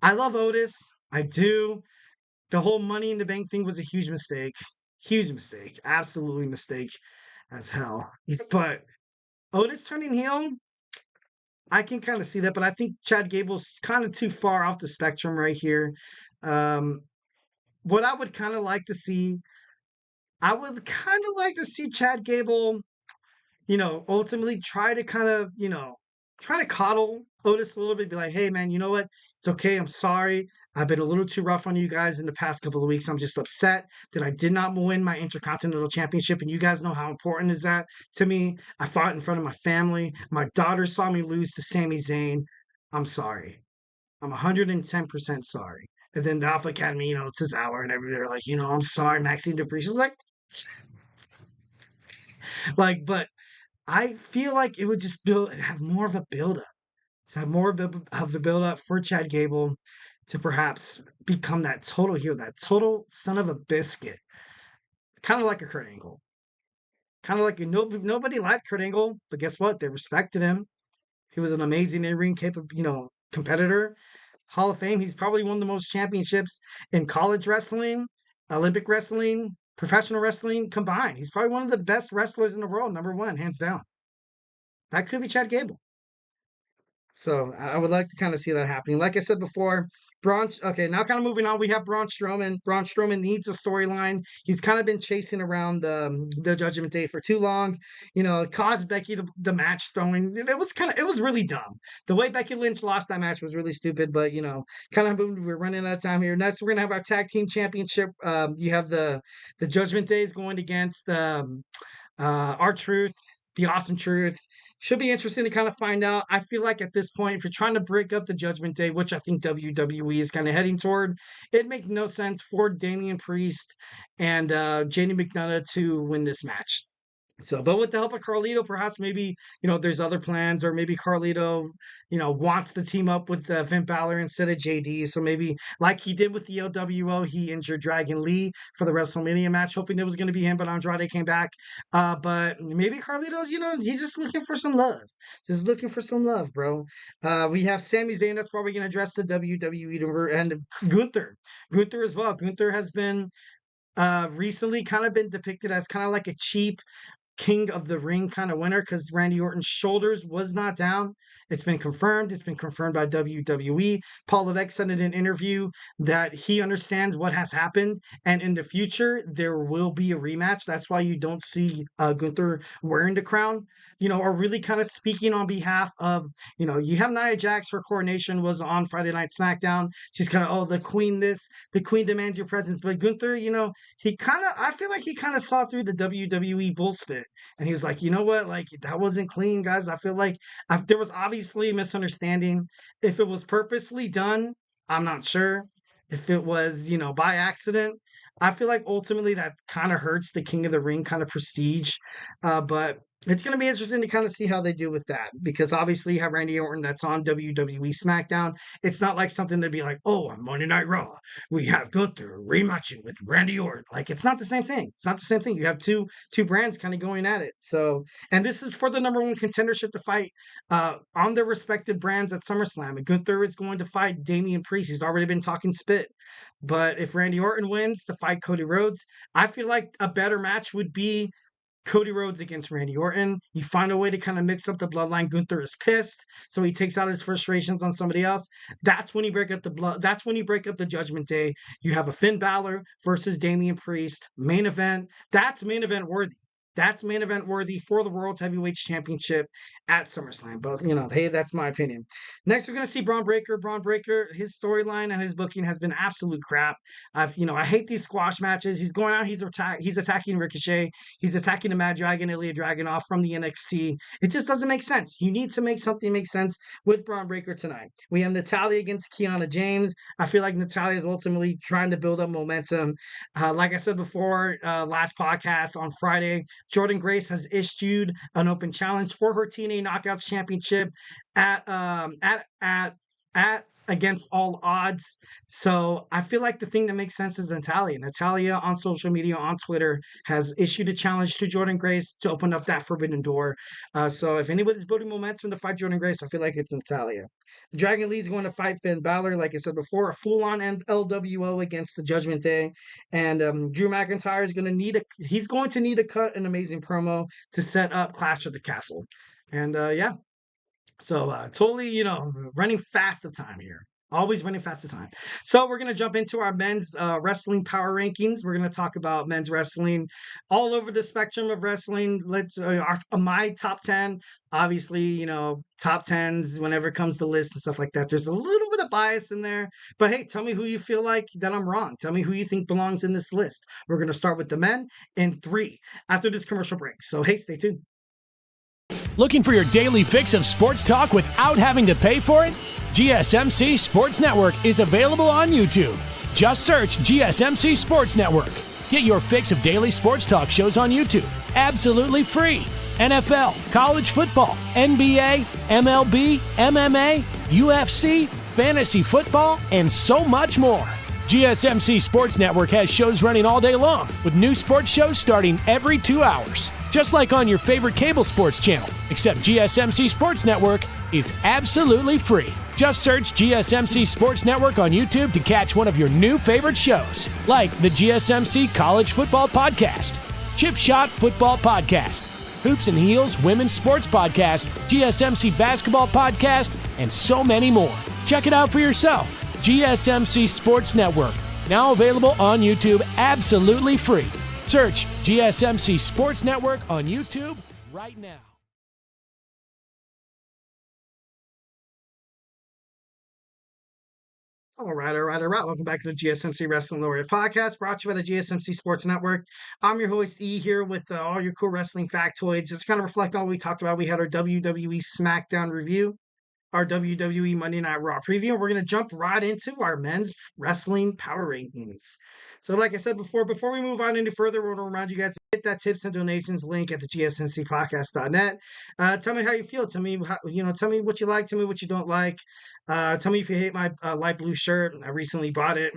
I love Otis. I do. The whole Money in the Bank thing was a huge mistake. Huge mistake. Absolutely mistake as hell. But Otis turning heel, I can kind of see that, but I think Chad Gable's kind of too far off the spectrum right here. What I would kind of like to see, I would kind of like to see Chad Gable, ultimately try to kind of, try to coddle Otis a little bit, be like, hey, man, you know what? It's okay. I'm sorry. I've been a little too rough on you guys in the past couple of weeks. I'm just upset that I did not win my Intercontinental Championship. And you guys know how important is that to me. I fought in front of my family. My daughter saw me lose to Sami Zayn. I'm sorry. I'm 110% sorry. And then the Alpha Academy, it's his hour and everybody are like, I'm sorry, Maxine Dupree. She's but I feel like it would just have more of a build up. So have more of a build up for Chad Gable to perhaps become that total hero, that total son of a biscuit. Kind of like a Kurt Angle. Kind of like nobody liked Kurt Angle, but guess what? They respected him. He was an amazing in-ring competitor. Hall of Fame. He's probably won the most championships in college wrestling, Olympic wrestling, professional wrestling combined. He's probably one of the best wrestlers in the world, number one, hands down. That could be Chad Gable. So I would like to kind of see that happening. Like I said before, okay, now kind of moving on, we have Braun Strowman. Braun Strowman needs a storyline. He's kind of been chasing around the Judgment Day for too long. Caused Becky the match throwing. It was really dumb. The way Becky Lynch lost that match was really stupid, but kind of we're running out of time here. Next, we're gonna have our tag team championship. You have the Judgment Days going against R-Truth, the Awesome Truth. Should be interesting to kind of find out. I feel like at this point, if you're trying to break up the Judgment Day, which I think WWE is kind of heading toward, it'd make no sense for Damien Priest and JD McDonough to win this match. So, but with the help of Carlito, perhaps maybe, there's other plans, or maybe Carlito, wants to team up with Finn Balor instead of JD. So maybe like he did with the LWO, he injured Dragon Lee for the WrestleMania match, hoping it was going to be him, but Andrade came back. But maybe Carlito's, he's just looking for some love. Just looking for some love, bro. We have Sami Zayn. That's why we're going to address the WWE and Gunther. Gunther as well. Gunther has been recently kind of been depicted as kind of like a cheap King of the Ring kind of winner because Randy Orton's shoulders was not down. It's been confirmed. It's been confirmed by WWE. Paul Levesque said in an interview that he understands what has happened, and in the future there will be a rematch. That's why you don't see Gunther wearing the crown. Or really kind of speaking on behalf of, you have Nia Jax. Her coronation was on Friday Night SmackDown. She's kind of, oh, the queen the queen demands your presence. But Gunther, I feel like he kind of saw through the WWE bullspit. And he was like, you know what? Like, that wasn't clean, guys. I feel like there was obviously a misunderstanding. If it was purposely done, I'm not sure. If it was, by accident, I feel like ultimately that kind of hurts the King of the Ring kind of prestige. But it's going to be interesting to kind of see how they do with that, because obviously you have Randy Orton that's on WWE SmackDown. It's not like something to be like, oh, on Monday Night Raw, we have Gunther rematching with Randy Orton. Like, it's not the same thing. It's not the same thing. You have two brands kind of going at it. So, and this is for the number one contendership to fight on their respective brands at SummerSlam. And Gunther is going to fight Damien Priest. He's already been talking spit. But if Randy Orton wins to fight Cody Rhodes, I feel like a better match would be Cody Rhodes against Randy Orton. You find a way to kind of mix up the bloodline. Gunther is pissed, so he takes out his frustrations on somebody else. That's when you break up That's when you break up the Judgment Day. You have a Finn Balor versus Damian Priest main event. That's main event worthy. That's main event worthy for the World Heavyweight Championship at SummerSlam. But, hey, that's my opinion. Next, we're going to see Braun Breaker. Braun Breaker, his storyline and his booking has been absolute crap. I hate these squash matches. He's going out, he's attacking Ricochet. He's attacking the Mad Dragon, Ilya Dragunov from the NXT. It just doesn't make sense. You need to make something make sense with Braun Breaker tonight. We have Natalya against Kiana James. I feel like Natalya is ultimately trying to build up momentum. Like I said before, last podcast on Friday, Jordan Grace has issued an open challenge for her TNA Knockouts Championship at against all odds. So I feel like the thing that makes sense is Natalya. Natalya on social media, on Twitter, has issued a challenge to Jordan Grace to open up that forbidden door. So if anybody's building momentum to fight Jordan Grace, I feel like it's Natalya. Dragon Lee's going to fight Finn Balor, like I said before, a full-on LWO against the Judgment Day. And Drew McIntyre is going to need to cut an amazing promo to set up Clash of the Castle. And yeah. So totally, running fast of time here. Always running fast of time. So we're going to jump into our men's wrestling power rankings. We're going to talk about men's wrestling all over the spectrum of wrestling. My top 10, obviously, top 10s whenever it comes to lists and stuff like that. There's a little bit of bias in there. But hey, tell me who you feel like that I'm wrong. Tell me who you think belongs in this list. We're going to start with the men in 3 after this commercial break. So hey, stay tuned. Looking for your daily fix of sports talk without having to pay for it? GSMC Sports Network is available on YouTube. Just search GSMC Sports Network. Get your fix of daily sports talk shows on YouTube, absolutely free. NFL, college football, NBA, MLB, MMA, UFC, fantasy football, and so much more. GSMC Sports Network has shows running all day long, with new sports shows starting every 2 hours. Just like on your favorite cable sports channel, except GSMC Sports Network is absolutely free. Just search GSMC Sports Network on YouTube to catch one of your new favorite shows, like the GSMC College Football Podcast, Chip Shot Football Podcast, Hoops and Heels Women's Sports Podcast, GSMC Basketball Podcast, and so many more. Check it out for yourself. GSMC Sports Network, now available on YouTube absolutely free. Search GSMC Sports Network on YouTube right now. All right. Welcome back to the GSMC Wrestling Laureate Podcast, brought to you by the GSMC Sports Network. I'm your host, E, here with all your cool wrestling factoids. Just kind of reflect on what we talked about. We had our WWE SmackDown review, our WWE Monday Night Raw preview, and we're going to jump right into our men's wrestling power rankings. So like I said before we move on any further, we're going to remind you guys to hit that tips and donations link at the gsmcpodcast.net. Tell me how you feel. Tell me tell me what you like. Tell me what you don't like. Tell me if you hate my light blue shirt. I recently bought it.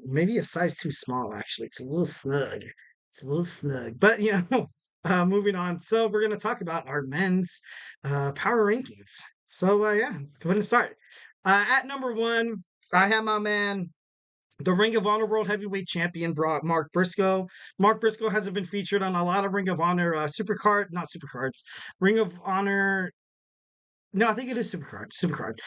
Maybe a size too small, actually. It's a little snug. But, moving on. So we're going to talk about our men's power rankings. So, let's go ahead and start. At number 1, I have my man, The Ring of Honor World Heavyweight Champion brought Mark Briscoe. Mark Briscoe hasn't been featured on a lot of Ring of Honor not supercards, Ring of Honor. No, I think it is Supercard.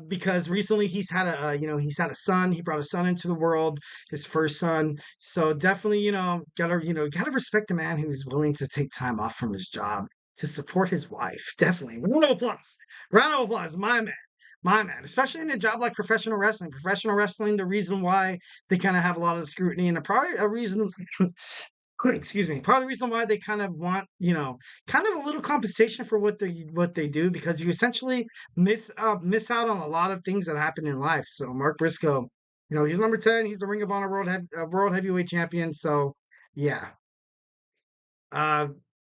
Because recently he's had a son. He brought a son into the world, his first son. So definitely, gotta respect a man who's willing to take time off from his job to support his wife. Definitely, round of applause, my man. Especially in a job like professional wrestling. Professional wrestling, the reason why they kind of have a lot of scrutiny and probably a reason excuse me, part of the reason why they kind of want, kind of a little compensation for what they do, because you essentially miss out on a lot of things that happen in life. So Mark Briscoe, he's number 10. He's the Ring of Honor World Heavyweight Champion. So yeah, uh,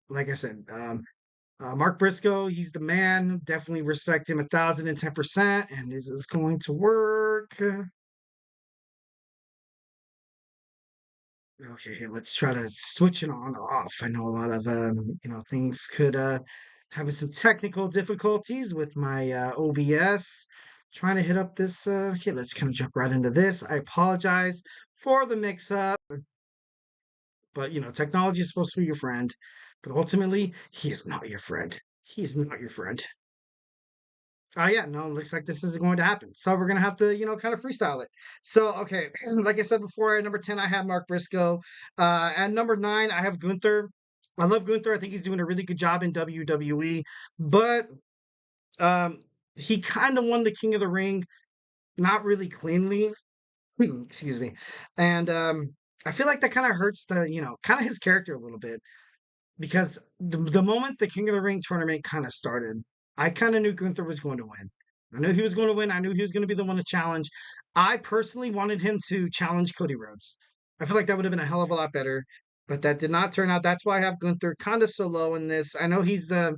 like I said, Mark Briscoe, he's the man. Definitely respect him 1,010%, and this is going to work. Okay, here, let's try to switch it on or off. I know a lot of things could having some technical difficulties with my OBS. Trying to hit up this okay, let's kind of jump right into this. I apologize for the mix up, but technology is supposed to be your friend, but ultimately he is not your friend. He is not your friend. Oh yeah, no, looks like this isn't going to happen. So we're gonna have to, kind of freestyle it. So okay, like I said before, at number 10, I have Mark Briscoe. At number 9, I have Gunther. I love Gunther. I think he's doing a really good job in WWE, but um, he kind of won the King of the Ring, not really cleanly. Excuse me, and I feel like that kind of hurts kind of his character a little bit, because the moment the King of the Ring tournament kind of started, I kind of knew Gunther was going to win. I knew he was going to win. I knew he was going to be the one to challenge. I personally wanted him to challenge Cody Rhodes. I feel like that would have been a hell of a lot better, but that did not turn out. That's why I have Gunther kind of so low in this. I know he's the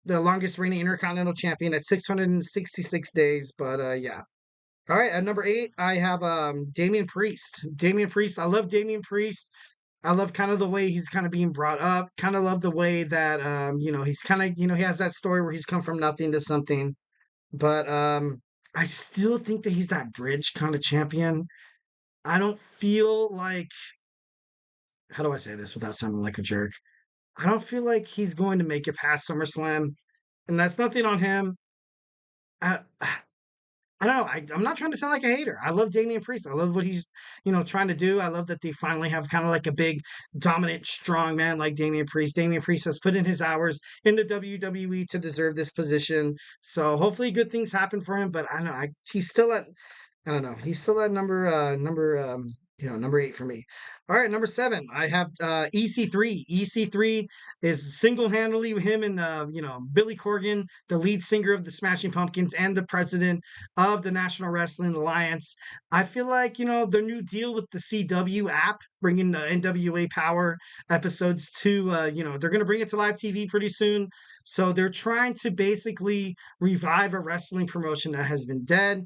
longest reigning Intercontinental Champion at 666 days, but yeah. All right, at number 8, I have Damien Priest. Damien Priest, I love Damien Priest. I love kind of the way he's kind of being brought up. Kind of love the way that he's kind of, he has that story where he's come from nothing to something. But I still think that he's that bridge kind of champion. I don't feel like, how do I say this without sounding like a jerk? I don't feel like he's going to make it past SummerSlam, and that's nothing on him. I, I don't know. I'm not trying to sound like a hater. I love Damian Priest. I love what he's, trying to do. I love that they finally have kind of like a big, dominant, strong man like Damian Priest. Damian Priest has put in his hours in the WWE to deserve this position. So hopefully good things happen for him. But I don't know. He's still at I don't know. He's still at number 8 for me. All right, number 7. I have EC3. EC3 is single-handedly him and Billy Corgan, the lead singer of the Smashing Pumpkins and the president of the National Wrestling Alliance. I feel like, the new deal with the CW app, bringing the NWA Power episodes to they're going to bring it to live TV pretty soon. So they're trying to basically revive a wrestling promotion that has been dead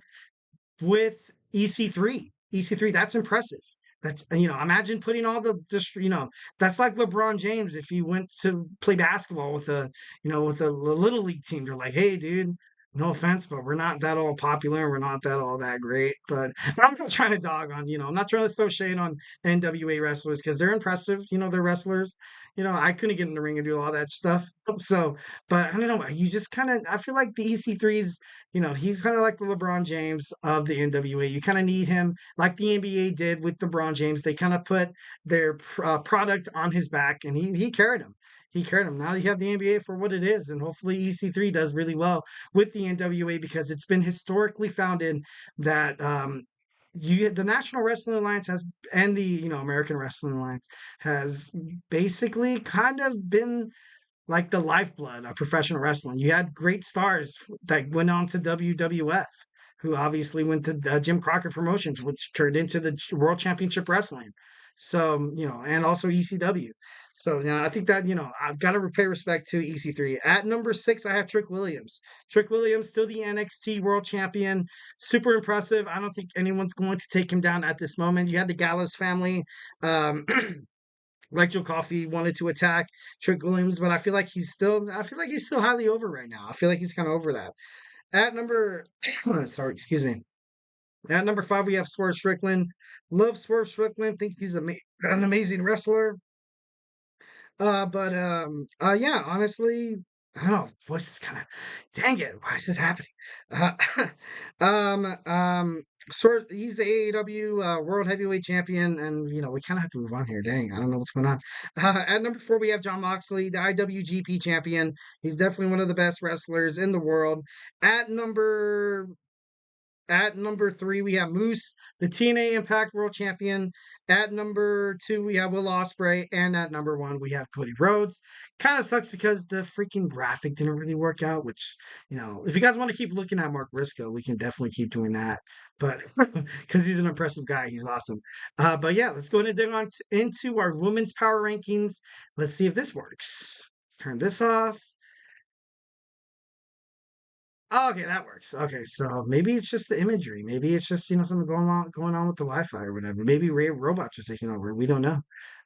with EC3. EC3, that's impressive. That's, imagine putting all that's like LeBron James if he went to play basketball with a little league team. They're like, hey, dude, no offense, but we're not that all popular. We're not that all that great. But I'm not trying to dog on, I'm not trying to throw shade on NWA wrestlers because they're impressive. They're wrestlers. I couldn't get in the ring and do all that stuff. So, but I don't know. You just kind of, I feel like the EC3's, he's kind of like the LeBron James of the NWA. You kind of need him like the NBA did with LeBron James. They kind of put their product on his back and he carried him. He carried him. Now you have the NBA for what it is, and hopefully EC3 does really well with the NWA because it's been historically founded that the National Wrestling Alliance has and the American Wrestling Alliance has basically kind of been like the lifeblood of professional wrestling. You had great stars that went on to WWF, who obviously went to Jim Crockett Promotions, which turned into the World Championship Wrestling. So, and also ECW. So, I think that, I've got to pay respect to EC3. At number 6, I have Trick Williams. Trick Williams, still the NXT World Champion. Super impressive. I don't think anyone's going to take him down at this moment. You had the Gallows family. Like Joe Coffey wanted to attack Trick Williams, but I feel like he's still highly over right now. I feel like he's kind of over that. At number, sorry, excuse me. At number 5, we have Swerve Strickland. Love Swerve Strickland. Think he's an amazing wrestler. Yeah, honestly, I don't know. Voice is kind of, dang it, why is this happening? Uh, um, um, he's the AEW World Heavyweight Champion, and we kind of have to move on here. Dang, I don't know what's going on. At number 4, we have Jon Moxley, the IWGP Champion. He's definitely one of the best wrestlers in the world. At number at number 3, we have Moose, the TNA Impact World Champion. At number 2, we have Will Ospreay, and at number 1, we have Cody Rhodes. Kind of sucks because the freaking graphic didn't really work out. Which, if you guys want to keep looking at Mark Briscoe, we can definitely keep doing that. But because he's an impressive guy, he's awesome. But yeah, let's go ahead and dig on into our women's power rankings. Let's see if this works. Let's turn this off. Oh, okay, that works. Okay, so maybe it's just the imagery. Maybe it's just something going on with the Wi-Fi or whatever. Maybe robots are taking over. We don't know.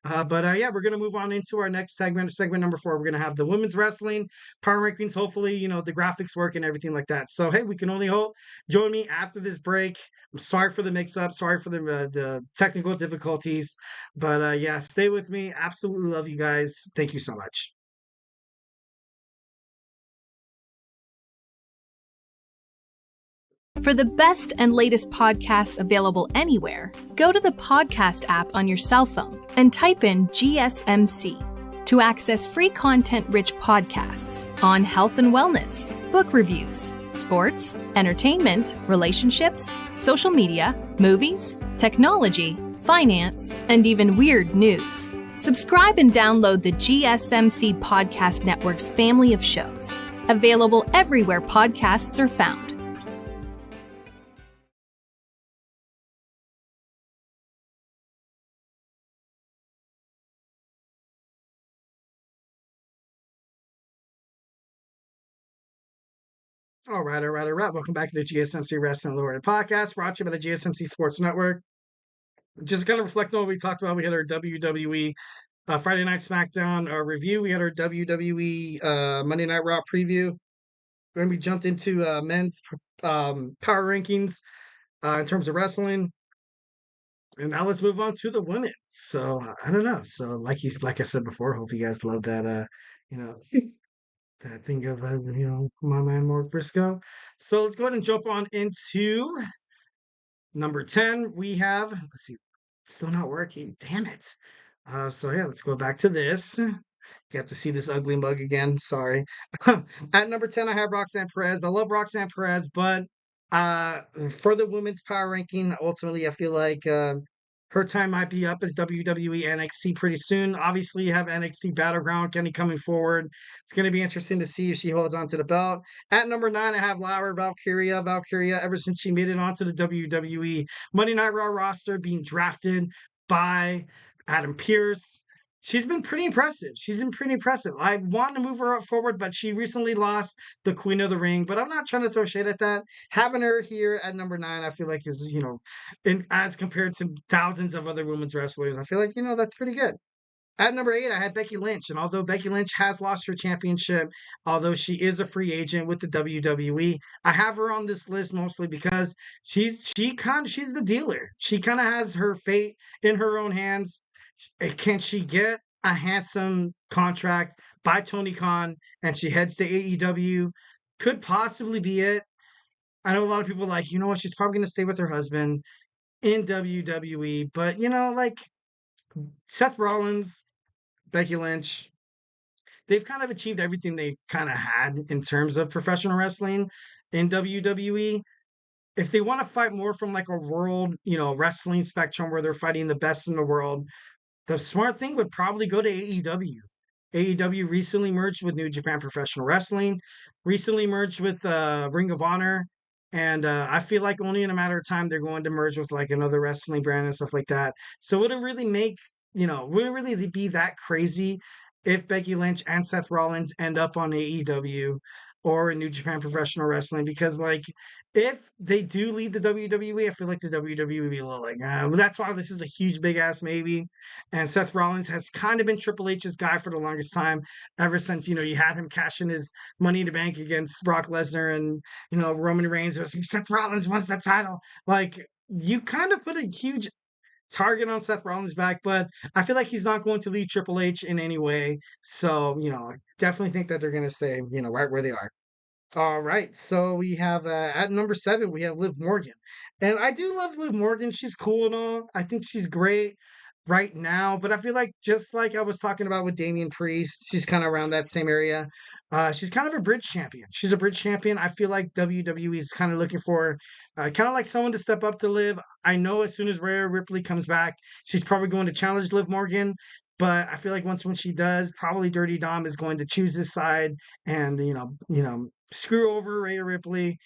Yeah, we're gonna move on into our next segment. Segment number 4. We're gonna have the women's wrestling power rankings. Hopefully, the graphics work and everything like that. So hey, we can only hope. Join me after this break. I'm sorry for the mix-up. Sorry for the technical difficulties. Yeah, stay with me. Absolutely love you guys. Thank you so much. For the best and latest podcasts available anywhere, go to the podcast app on your cell phone and type in GSMC to access free content-rich podcasts on health and wellness, book reviews, sports, entertainment, relationships, social media, movies, technology, finance, and even weird news. Subscribe and download the GSMC Podcast Network's family of shows, available everywhere podcasts are found. All right, all right, all right. Welcome back to the GSMC Wrestling Laureate Podcast, brought to you by the GSMC Sports Network. Just kind of reflect on what we talked about. We had our WWE Friday Night SmackDown review. We had our WWE Monday Night Raw preview. Then we jumped into men's power rankings in terms of wrestling. And now let's move on to the women. So I don't know. So like I said before, hope you guys love that. You know. That thing of my man Mark Briscoe. So let's go ahead and jump on into number 10. We have, let's see, it's still not working. Damn it. So yeah, let's go back to this. You have to see this ugly mug again. Sorry. At number 10, I have Roxanne Perez. I love Roxanne Perez, but for the women's power ranking, ultimately, I feel like her time might be up as WWE NXT pretty soon. Obviously, you have NXT Battleground coming forward. It's going to be interesting to see if she holds on to the belt. At number 9, I have Lyra Valkyria. Valkyria, ever since she made it onto the WWE Monday Night Raw roster, being drafted by Adam Pearce. She's been pretty impressive. I want to move her up forward, but she recently lost the Queen of the Ring. But I'm not trying to throw shade at that. Having her here at number 9, I feel like is, as compared to thousands of other women's wrestlers, I feel like, that's pretty good. At number 8, I had Becky Lynch. And although Becky Lynch has lost her championship, although she is a free agent with the WWE, I have her on this list mostly because she's the dealer. She kind of has her fate in her own hands. Can she get a handsome contract by Tony Khan and she heads to AEW? Could possibly be it. I know a lot of people are like, she's probably going to stay with her husband in WWE. But, Seth Rollins, Becky Lynch, they've kind of achieved everything they kind of had in terms of professional wrestling in WWE. If they want to fight more from like a world, wrestling spectrum where they're fighting the best in the world, the smart thing would probably go to AEW. AEW recently merged with New Japan Professional Wrestling, recently merged with Ring of Honor, and I feel like only in a matter of time they're going to merge with like another wrestling brand and stuff like that. So it wouldn't really wouldn't really be that crazy if Becky Lynch and Seth Rollins end up on AEW. or in New Japan Professional Wrestling, because like if they do leave the WWE, I feel like the WWE will be a little like, well, that's why this is a huge big ass maybe. And Seth Rollins has kind of been Triple H's guy for the longest time, ever since you had him cash in his Money in the Bank against Brock Lesnar, and Roman Reigns was like, Seth Rollins wants that title. Like you kind of put a huge target on Seth Rollins' back, but I feel like he's not going to lead Triple H in any way. So, definitely think that they're going to stay, right where they are. All right, so we have at number 7 we have Liv Morgan, and I do love Liv Morgan. She's cool and all. I think she's great right now, but I feel like just like I was talking about with Damien Priest, she's kind of around that same area. She's kind of a bridge champion. She's a bridge champion. I feel like WWE is kind of looking for kind of like someone to step up to Liv. I know as soon as Rhea Ripley comes back, she's probably going to challenge Liv Morgan. But I feel like when she does, probably Dirty Dom is going to choose his side and screw over Rhea Ripley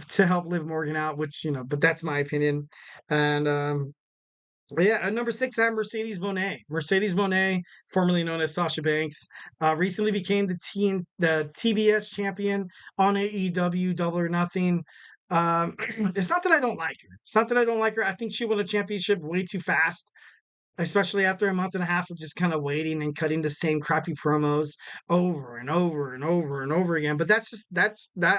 to help Liv Morgan out, which but that's my opinion. And yeah, at number 6, I have Mercedes Moné. Mercedes Moné, formerly known as Sasha Banks, recently became the TBS champion on AEW Double or Nothing. It's not that I don't like her. It's not that I don't like her. I think she won a championship way too fast, especially after a month and a half of just kind of waiting and cutting the same crappy promos over and over and over and over again. But that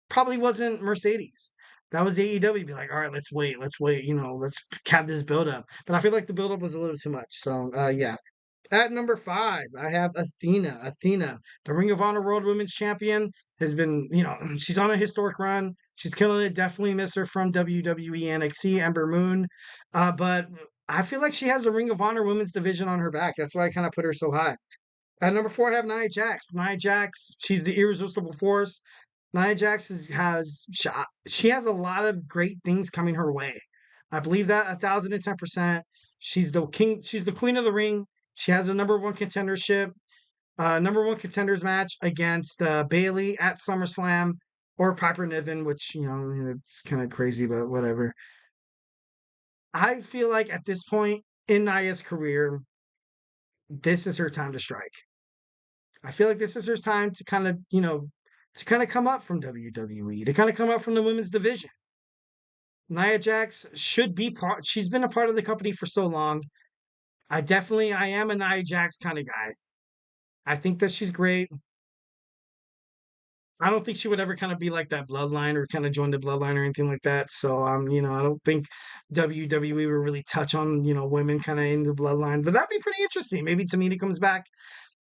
probably wasn't Mercedes. That was AEW. Be like, all right, let's wait, let's have this build up. But I feel like the build up was a little too much. So yeah. At number 5, I have Athena. Athena, the Ring of Honor World Women's Champion, has been, she's on a historic run. She's killing it. Definitely miss her from WWE NXT, Ember Moon. But I feel like she has the Ring of Honor Women's division on her back. That's why I kind of put her so high. At number 4, I have Nia Jax. Nia Jax, she's the irresistible force. Nia Jax she has a lot of great things coming her way. I believe that 1,010%. She's the king. She's the queen of the ring. She has a number 1 contendership, number 1 contenders match against Bayley at SummerSlam or Piper Niven, which it's kind of crazy, but whatever. I feel like at this point in Nia's career, this is her time to strike. I feel like this is her time to kind of come up from WWE, to kind of come up from the women's division. Nia Jax should be she's been a part of the company for so long. I am a Nia Jax kind of guy. I think that she's great. I don't think she would ever kind of be like that bloodline or kind of join the bloodline or anything like that. So, I don't think WWE will really touch on, women kind of in the bloodline, but that'd be pretty interesting. Maybe Tamina comes back,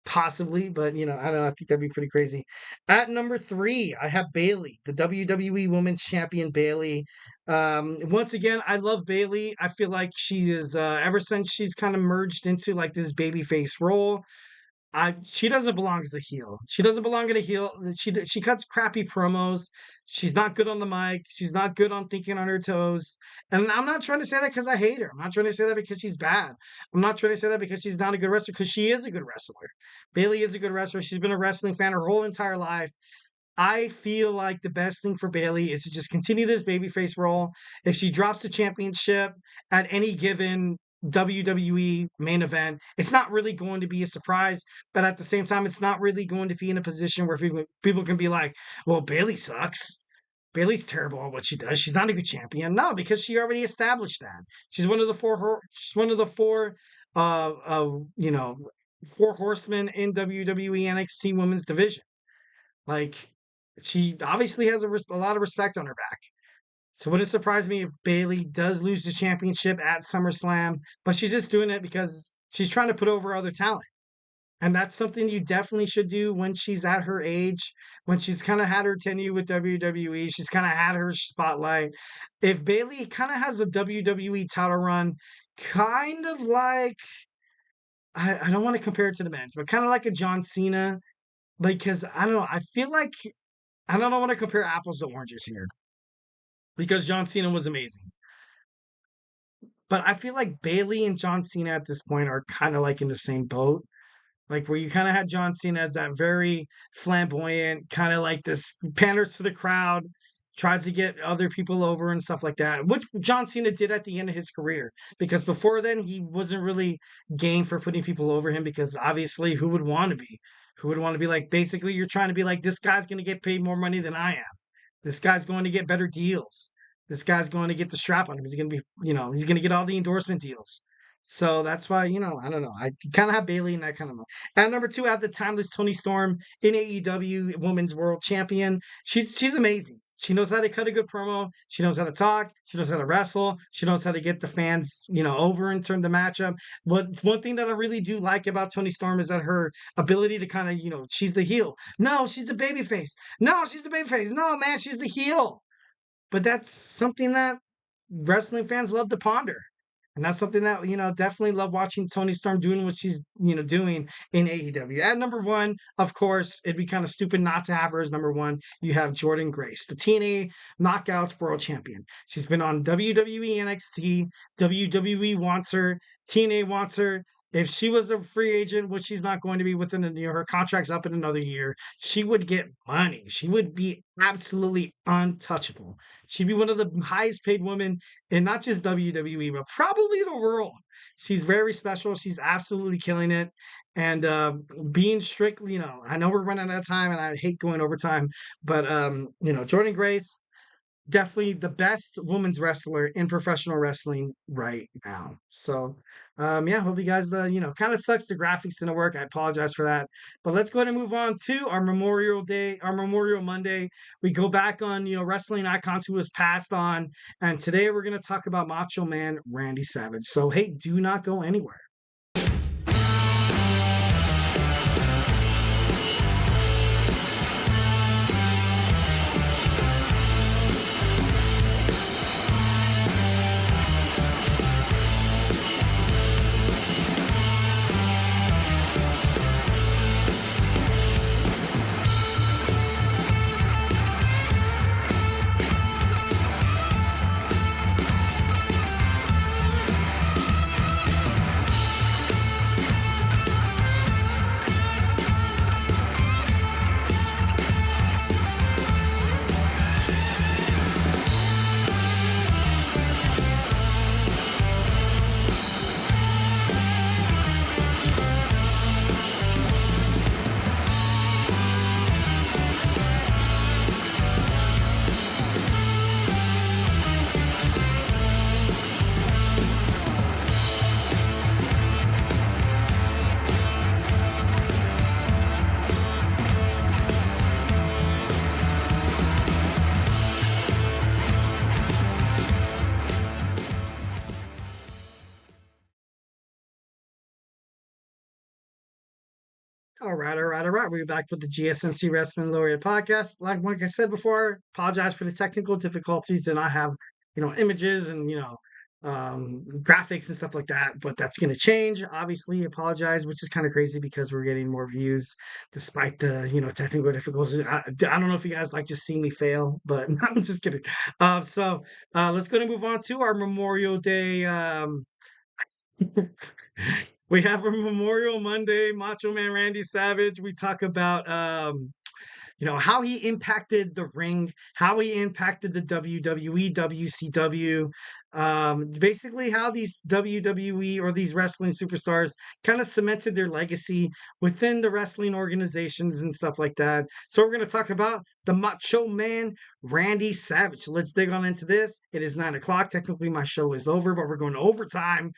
possibly, but I don't know. I think that'd be pretty crazy. At number 3, I have Bayley, the WWE Women's Champion Bayley. Once again, I love Bayley. I feel like she is, ever since she's kind of merged into like this babyface role, she doesn't belong as a heel. She doesn't belong in a heel. She cuts crappy promos. She's not good on the mic. She's not good on thinking on her toes. And I'm not trying to say that because I hate her. I'm not trying to say that because she's bad. I'm not trying to say that because she's not a good wrestler, because she is a good wrestler. Bayley is a good wrestler. She's been a wrestling fan her whole entire life. I feel like the best thing for Bayley is to just continue this babyface role. If she drops the championship at any given WWE main event, it's not really going to be a surprise, but at the same time, it's not really going to be in a position where people can be like, well, Bayley sucks. Bayley's terrible at what she does. She's not a good champion. No, because she already established that. She's one of the four horsemen in WWE NXT Women's Division. Like, she obviously has a lot of respect on her back. So would it surprise me if Bayley does lose the championship at SummerSlam, but she's just doing it because she's trying to put over other talent. And that's something you definitely should do when she's at her age, when she's kind of had her tenure with WWE, she's kind of had her spotlight. If Bayley kind of has a WWE title run, kind of like, I don't want to compare it to the men's, but kind of like a John Cena, because I don't know, I feel like, I don't want to compare apples to oranges here, because John Cena was amazing. But I feel like Bayley and John Cena at this point are kind of like in the same boat. Like where you kind of had John Cena as that very flamboyant, kind of like this panders to the crowd, tries to get other people over and stuff like that, which John Cena did at the end of his career. Because before then, he wasn't really game for putting people over him, because obviously who would want to be? Who would want to be like, basically, you're trying to be like, this guy's going to get paid more money than I am. This guy's going to get better deals. This guy's going to get the strap on him. He's going to be, he's going to get all the endorsement deals. So that's why, I don't know. I kind of have Bailey and that kind of. At number 2, at the timeless Toni Storm in AEW Women's World Champion. She's amazing. She knows how to cut a good promo. She knows how to talk. She knows how to wrestle. She knows how to get the fans, over and turn the matchup. But one thing that I really do like about Toni Storm is that her ability to kind of, she's the heel. No, she's the babyface. No, she's the babyface. No, man, she's the heel. But that's something that wrestling fans love to ponder. And that's something that, definitely love watching Toni Storm doing what she's, doing in AEW. At number 1, of course, it'd be kind of stupid not to have her as number 1. You have Jordynne Grace, the TNA Knockouts World Champion. She's been on WWE NXT. WWE wants her. TNA wants her. If she was a free agent, which she's not going to be within the year, her contract's up in another year, she would get money. She would be absolutely untouchable. She'd be one of the highest paid women in not just WWE, but probably the world. She's very special. She's absolutely killing it. And being strictly, I know we're running out of time and I hate going overtime, but, Jordynne Grace, definitely the best women's wrestler in professional wrestling right now. So, hope you guys, kind of sucks the graphics didn't work. I apologize for that. But let's go ahead and move on to our Memorial Monday. We go back on, wrestling icons who was passed on. And today we're going to talk about Macho Man Randy Savage. So, hey, do not go anywhere. All right. We're back with the GSMC Wrestling Laureate Podcast. Like I said before, apologize for the technical difficulties. Did not have, images and, graphics and stuff like that, but that's going to change. Obviously, apologize, which is kind of crazy because we're getting more views despite the, technical difficulties. I don't know if you guys like just seeing me fail, but I'm just kidding. Let's go and move on to our Memorial Day. We have a Memorial Monday, Macho Man Randy Savage. We talk about, how he impacted the ring, how he impacted the WWE, WCW, basically how these WWE or these wrestling superstars kind of cemented their legacy within the wrestling organizations and stuff like that. So we're going to talk about the Macho Man Randy Savage. So let's dig on into this. It is 9:00. Technically, my show is over, but we're going to overtime.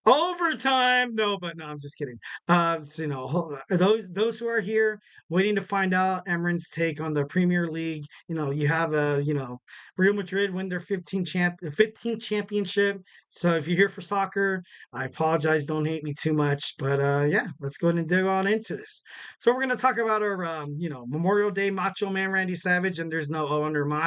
Overtime! No, I'm just kidding. Those who are here waiting to find out Emran's take on the Premier League, you have Real Madrid win their 15th championship. So if you're here for soccer, I apologize. Don't hate me too much. But let's go ahead and dig on into this. So we're going to talk about our, Memorial Day Macho Man Randy Savage, and there's no O under Mach.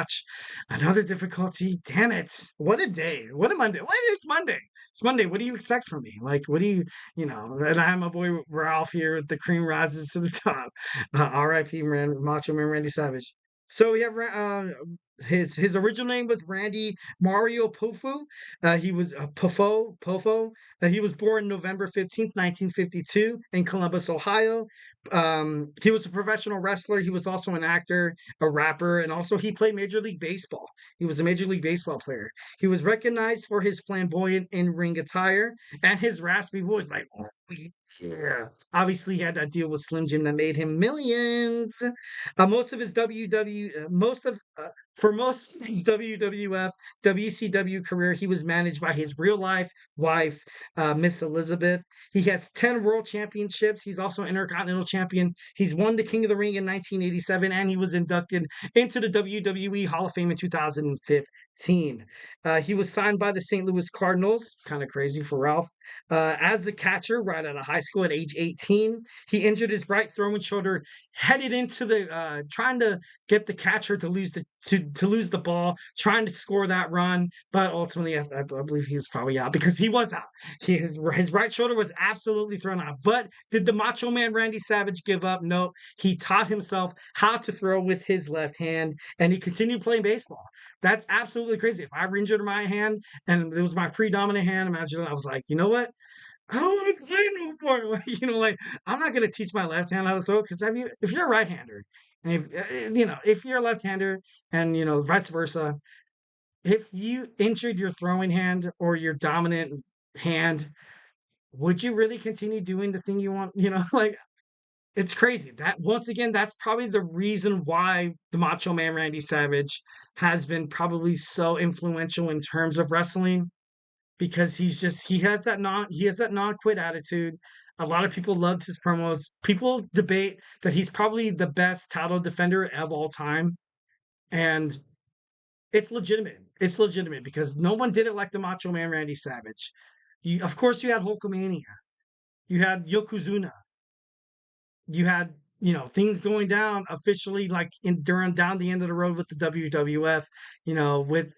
Another difficulty. Damn it. What a day. What a Monday. It's Monday. It's Monday. What do you expect from me? Like, what do you, and I have my boy Ralph here with the cream rises to the top. R.I.P. Macho Man Randy Savage. So we have his original name was Randy Mario Pofu. He was Pofo. He was born November 15th, 1952 in Columbus, Ohio. He was a professional wrestler. He was also an actor, a rapper, and also he played Major League Baseball. He was a Major League Baseball player. He was recognized for his flamboyant in-ring attire and his raspy voice, like, Yeah. Obviously, he had that deal with Slim Jim that made him millions. Most of his for most of his WWF, WCW career, he was managed by his real life wife, Miss Elizabeth. He has 10 world championships. He's also Intercontinental Champion. He's won the King of the Ring in 1987, and he was inducted into the WWE Hall of Fame in 2015. He was signed by the St. Louis Cardinals, kind of crazy for Ralph, as a catcher right out of high school at age 18. He injured his right throwing shoulder, headed into the trying to get the catcher to lose the ball, trying to score that run, but ultimately I believe he was probably out because he was out. His right shoulder was absolutely thrown out. But did the Macho Man Randy Savage give up? No. He taught himself how to throw with his left hand, and he continued playing baseball. That's absolutely crazy. If I ever injured my hand and it was my predominant hand, imagine I was like, you know what? I don't want to play no more. Like I'm not going to teach my left hand how to throw because if you're a right-hander, and if you're a left-hander, and vice versa, if you injured your throwing hand or your dominant hand, would you really continue doing the thing you want? Like it's crazy. That once again, that's probably the reason why the Macho Man Randy Savage has been probably so influential in terms of wrestling because he has that non-quit attitude. A lot of people loved his promos. People debate that he's probably the best title defender of all time, and it's legitimate. It's legitimate because no one did it like the Macho Man Randy Savage. Of course, you had Hulkamania, you had Yokozuna, you had things going down officially like during down the end of the road with the WWF, with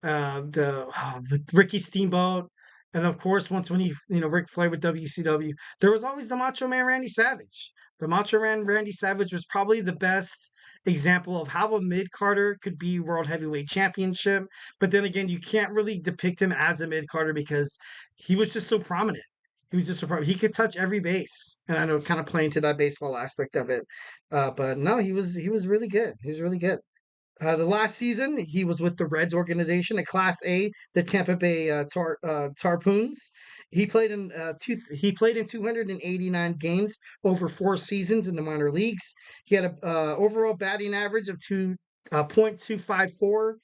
with Ricky Steamboat, and of course, once when he, Ric Flair with WCW, there was always the Macho Man Randy Savage. The Macho Man Randy Savage was probably the best example of how a mid Carter could be World Heavyweight Championship. But then again, you can't really depict him as a mid Carter because he was just so prominent. He was just so prominent. He could touch every base, and I know kind of playing to that baseball aspect of it. But no, he was really good. He was really good. The last season, he was with the Reds organization at Class A, the Tampa Bay Tarpoons. He played in 289 games over 4 seasons in the minor leagues. He had a overall batting average of 2.254.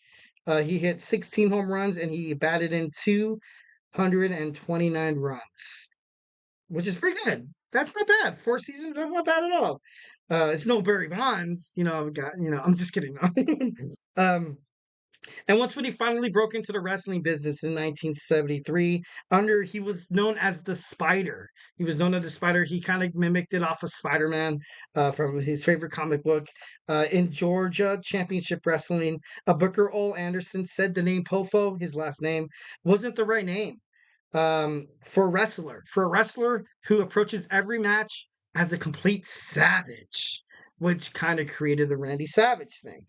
He hit 16 home runs and he batted in 229 runs, which is pretty good. That's not bad. 4 seasons, that's not bad at all. It's no Barry Bonds, I'm just kidding. um, and once when he finally broke into the wrestling business in 1973, he was known as the Spider. He was known as the Spider. He kind of mimicked it off of Spider-Man from his favorite comic book. In Georgia Championship Wrestling, Booker Ole Anderson said the name Pofo, his last name, wasn't the right name for a wrestler who approaches every match as a complete savage, which kind of created the Randy Savage thing.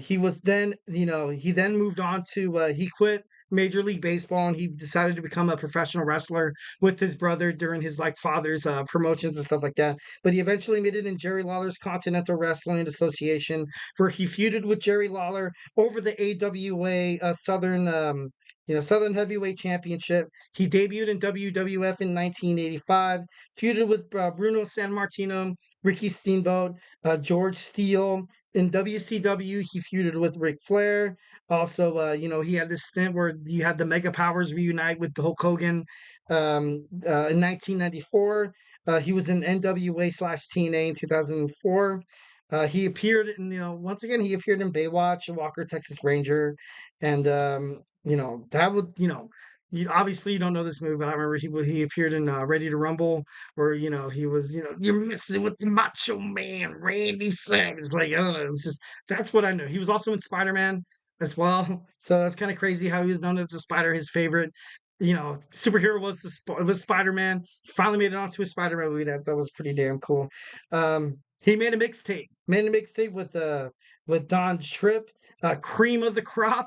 He was then, he then moved on to, he quit Major League Baseball and he decided to become a professional wrestler with his brother during his father's promotions and stuff like that. But he eventually made it in Jerry Lawler's Continental Wrestling Association, where he feuded with Jerry Lawler over the AWA Southern Heavyweight Championship. He debuted in WWF in 1985, feuded with Bruno Sammartino, Ricky Steamboat, George Steele. In WCW, he feuded with Ric Flair. Also, he had this stint where you had the Mega Powers reunite with Hulk Hogan. In 1994, he was in NWA/TNA in 2004. He appeared once again, he appeared in Baywatch, Walker, Texas Ranger, and that would, you obviously you don't know this movie, but I remember he appeared in Ready to Rumble, where he was, you're messing with the Macho Man Randy Savage. Like I don't know, it's just that's what I know. He was also in Spider-Man as well, so that's kind of crazy how he was known as the Spider. His favorite, superhero was Spider-Man. He finally made it onto a Spider-Man movie. That was pretty damn cool. He made a mixtape. Made a mixtape with Don Tripp, Cream of the Crop.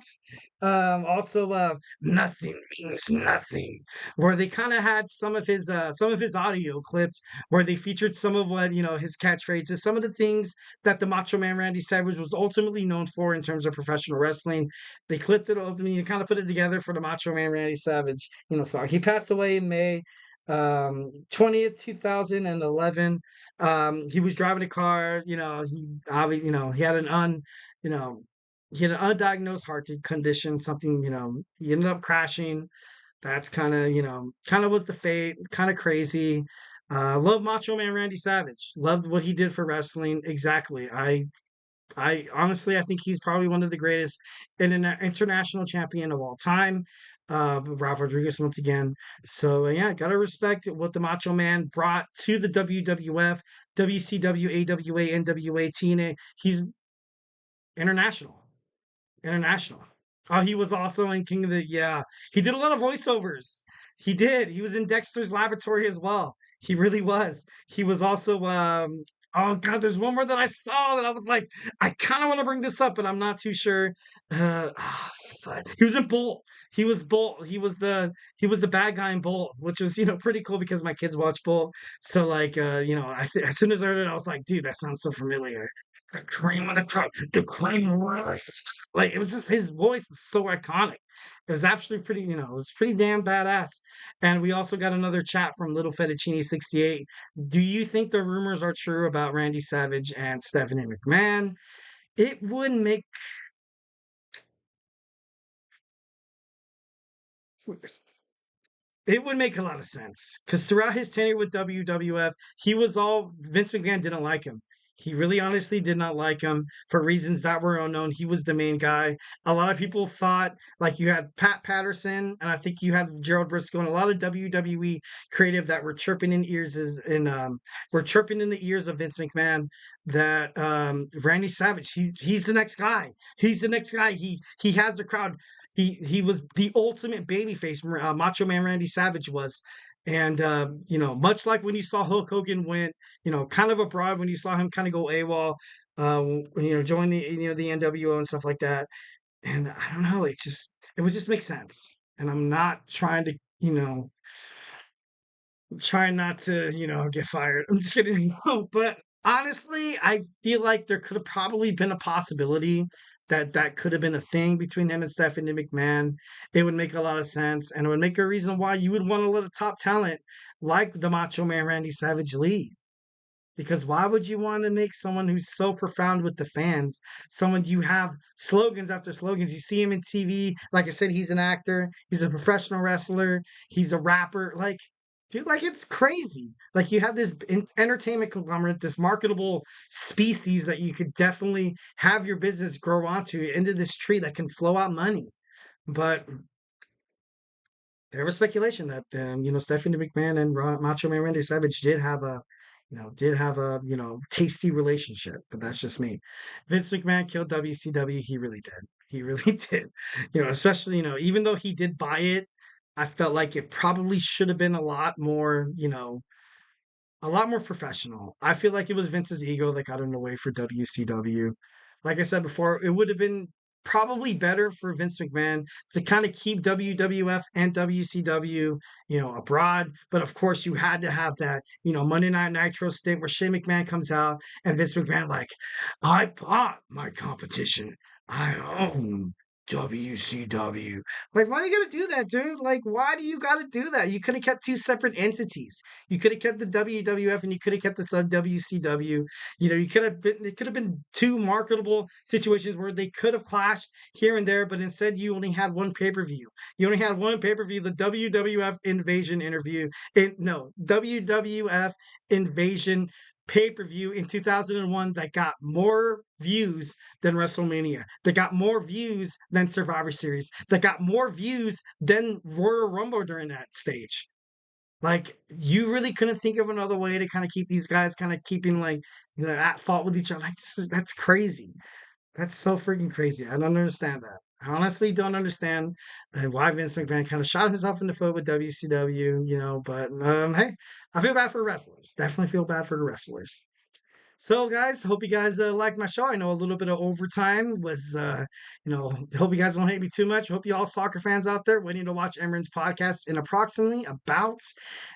Also, Nothing Means Nothing, where they kind of had some of his audio clips where they featured some of what, his catchphrases, some of the things that the Macho Man Randy Savage was ultimately known for in terms of professional wrestling. They clipped it over, kind of put it together for the Macho Man Randy Savage. Sorry, he passed away in May 20th, 2011. He was driving a car. He had an you know, he had an undiagnosed heart condition, something, he ended up crashing. That's kind of was the fate, kind of crazy. Love Macho Man Randy Savage. Loved what he did for wrestling. Exactly. I honestly, I think he's probably one of the greatest international champion of all time. Ralph Rodriguez once again. So yeah, gotta respect what the Macho Man brought to the WWF, WCW, AWA, NWA, TNA. He's international. International. Oh, he was also in King of the yeah. He did a lot of voiceovers. He did. He was in Dexter's Laboratory as well. He really was. He was also oh god, there's one more that I saw that I was like, I kind of want to bring this up, but I'm not too sure. Fuck. He was in Bolt. He was Bolt. He was the bad guy in Bolt, which was pretty cool because my kids watch Bolt. So like as soon as I heard it, I was like, dude, that sounds so familiar. The cream of the crop, the cream rice. Like it was just his voice was so iconic. It was actually pretty, it was pretty damn badass. And we also got another chat from Little Fettuccine 68. Do you think the rumors are true about Randy Savage and Stephanie McMahon? It would make It would make a lot of sense because throughout his tenure with WWF, Vince McMahon didn't like him. He really honestly did not like him for reasons that were unknown. He was the main guy. A lot of people thought, like, you had Pat Patterson, and I think you had Gerald Briscoe, and a lot of WWE creative that were chirping in were chirping in the ears of Vince McMahon that Randy Savage, he's the next guy. He's the next guy. He has the crowd. He was the ultimate babyface. Macho Man Randy Savage was, and much like when you saw Hulk Hogan went, kind of abroad when you saw him kind of go AWOL, join the NWO and stuff like that. And I don't know, it would just make sense. And I'm not trying to, trying not to, get fired. I'm just kidding. But honestly, I feel like there could have probably been a possibility that could have been a thing between him and Stephanie McMahon. It would make a lot of sense, and it would make a reason why you would want to let a top talent like the Macho Man Randy Savage leave. Because why would you want to make someone who's so profound with the fans, someone you have slogans after slogans? You see him in TV. Like I said, he's an actor, he's a professional wrestler, he's a rapper. Like, dude, like it's crazy. Like you have this entertainment conglomerate, this marketable species that you could definitely have your business grow onto into this tree that can flow out money. But there was speculation that Stephanie McMahon and Macho Man Randy Savage did have a tasty relationship, but that's just me. Vince McMahon killed WCW. He really did. He really did. Especially even though he did buy it, I felt like it probably should have been a lot more professional. I feel like it was Vince's ego that got in the way for WCW. Like I said before, it would have been probably better for Vince McMahon to kind of keep WWF and WCW, abroad. But of course, you had to have that, Monday Night Nitro stint where Shane McMahon comes out and Vince McMahon like, I bought my competition. I own WCW. Like, why do you gotta do that, dude? Like, why do you gotta do that? You could have kept two separate entities. You could have kept the WWF and you could have kept the WCW. It could have been two marketable situations where they could have clashed here and there, but instead you only had one pay-per-view. You only had one pay-per-view, the WWF Invasion WWF Invasion pay-per-view in 2001 that got more views than WrestleMania, that got more views than Survivor Series, that got more views than Royal Rumble during that stage. Like, you really couldn't think of another way to kind of keep these guys kind of keeping at fault with each other. Like, that's crazy. That's so freaking crazy. I don't understand that. I honestly don't understand why Vince McMahon kind of shot himself in the foot with WCW, but hey, I feel bad for wrestlers. Definitely feel bad for the wrestlers. So, guys, hope you guys liked my show. I know a little bit of overtime was, hope you guys don't hate me too much. Hope you all soccer fans out there waiting to watch Emran's podcast in approximately about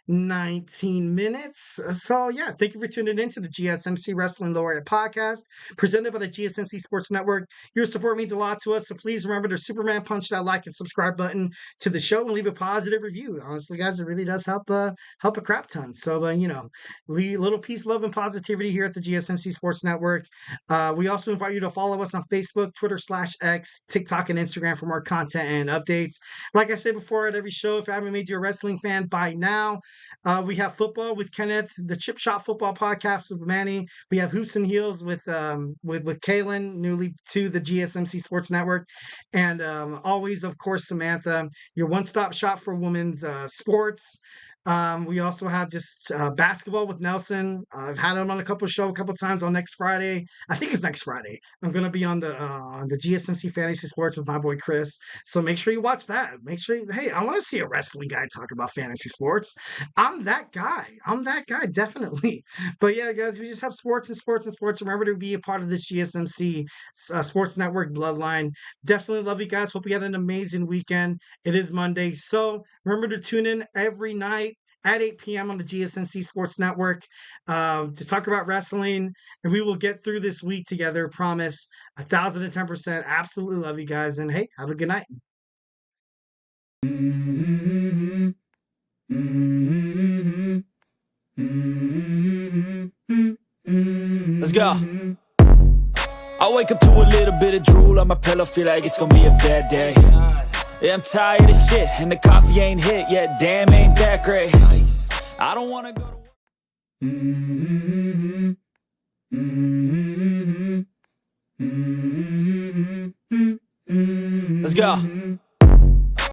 19 minutes. So, yeah, thank you for tuning in to the GSMC Wrestling Laureate Podcast, presented by the GSMC Sports Network. Your support means a lot to us, so please remember to Superman punch that like and subscribe button to the show and leave a positive review. Honestly, guys, it really does help a crap ton. So, little peace, love, and positivity here at the GSMC Sports Network. We also invite you to follow us on Facebook, Twitter/X, TikTok, and Instagram for more content and updates. Like I said before at every show, if I haven't made you a wrestling fan by now, we have football with Kenneth, the Chip Shot Football Podcast with Manny. We have Hoops and Heels with Kaylin, newly to the GSMC Sports Network, and always, of course, Samantha, your one-stop shop for women's sports. We also have just basketball with Nelson. I've had him on a couple times on next Friday. I think it's next Friday. I'm going to be on the GSMC Fantasy Sports with my boy Chris. So make sure you watch that. Hey, I want to see a wrestling guy talk about fantasy sports. I'm that guy, definitely. But yeah, guys, we just have sports and sports and sports. Remember to be a part of this GSMC Sports Network bloodline. Definitely love you guys. Hope you had an amazing weekend. It is Monday. So remember to tune in every night at 8 p.m. on the GSMC Sports Network to talk about wrestling, and we will get through this week together. Promise, 1,010%. Absolutely love you guys, and hey, have a good night. Let's go. I wake up to a little bit of drool on my pillow, feel like it's gonna be a bad day. Yeah, I'm tired of shit, and the coffee ain't hit yet. Damn, ain't that great. I don't wanna go to Let's go.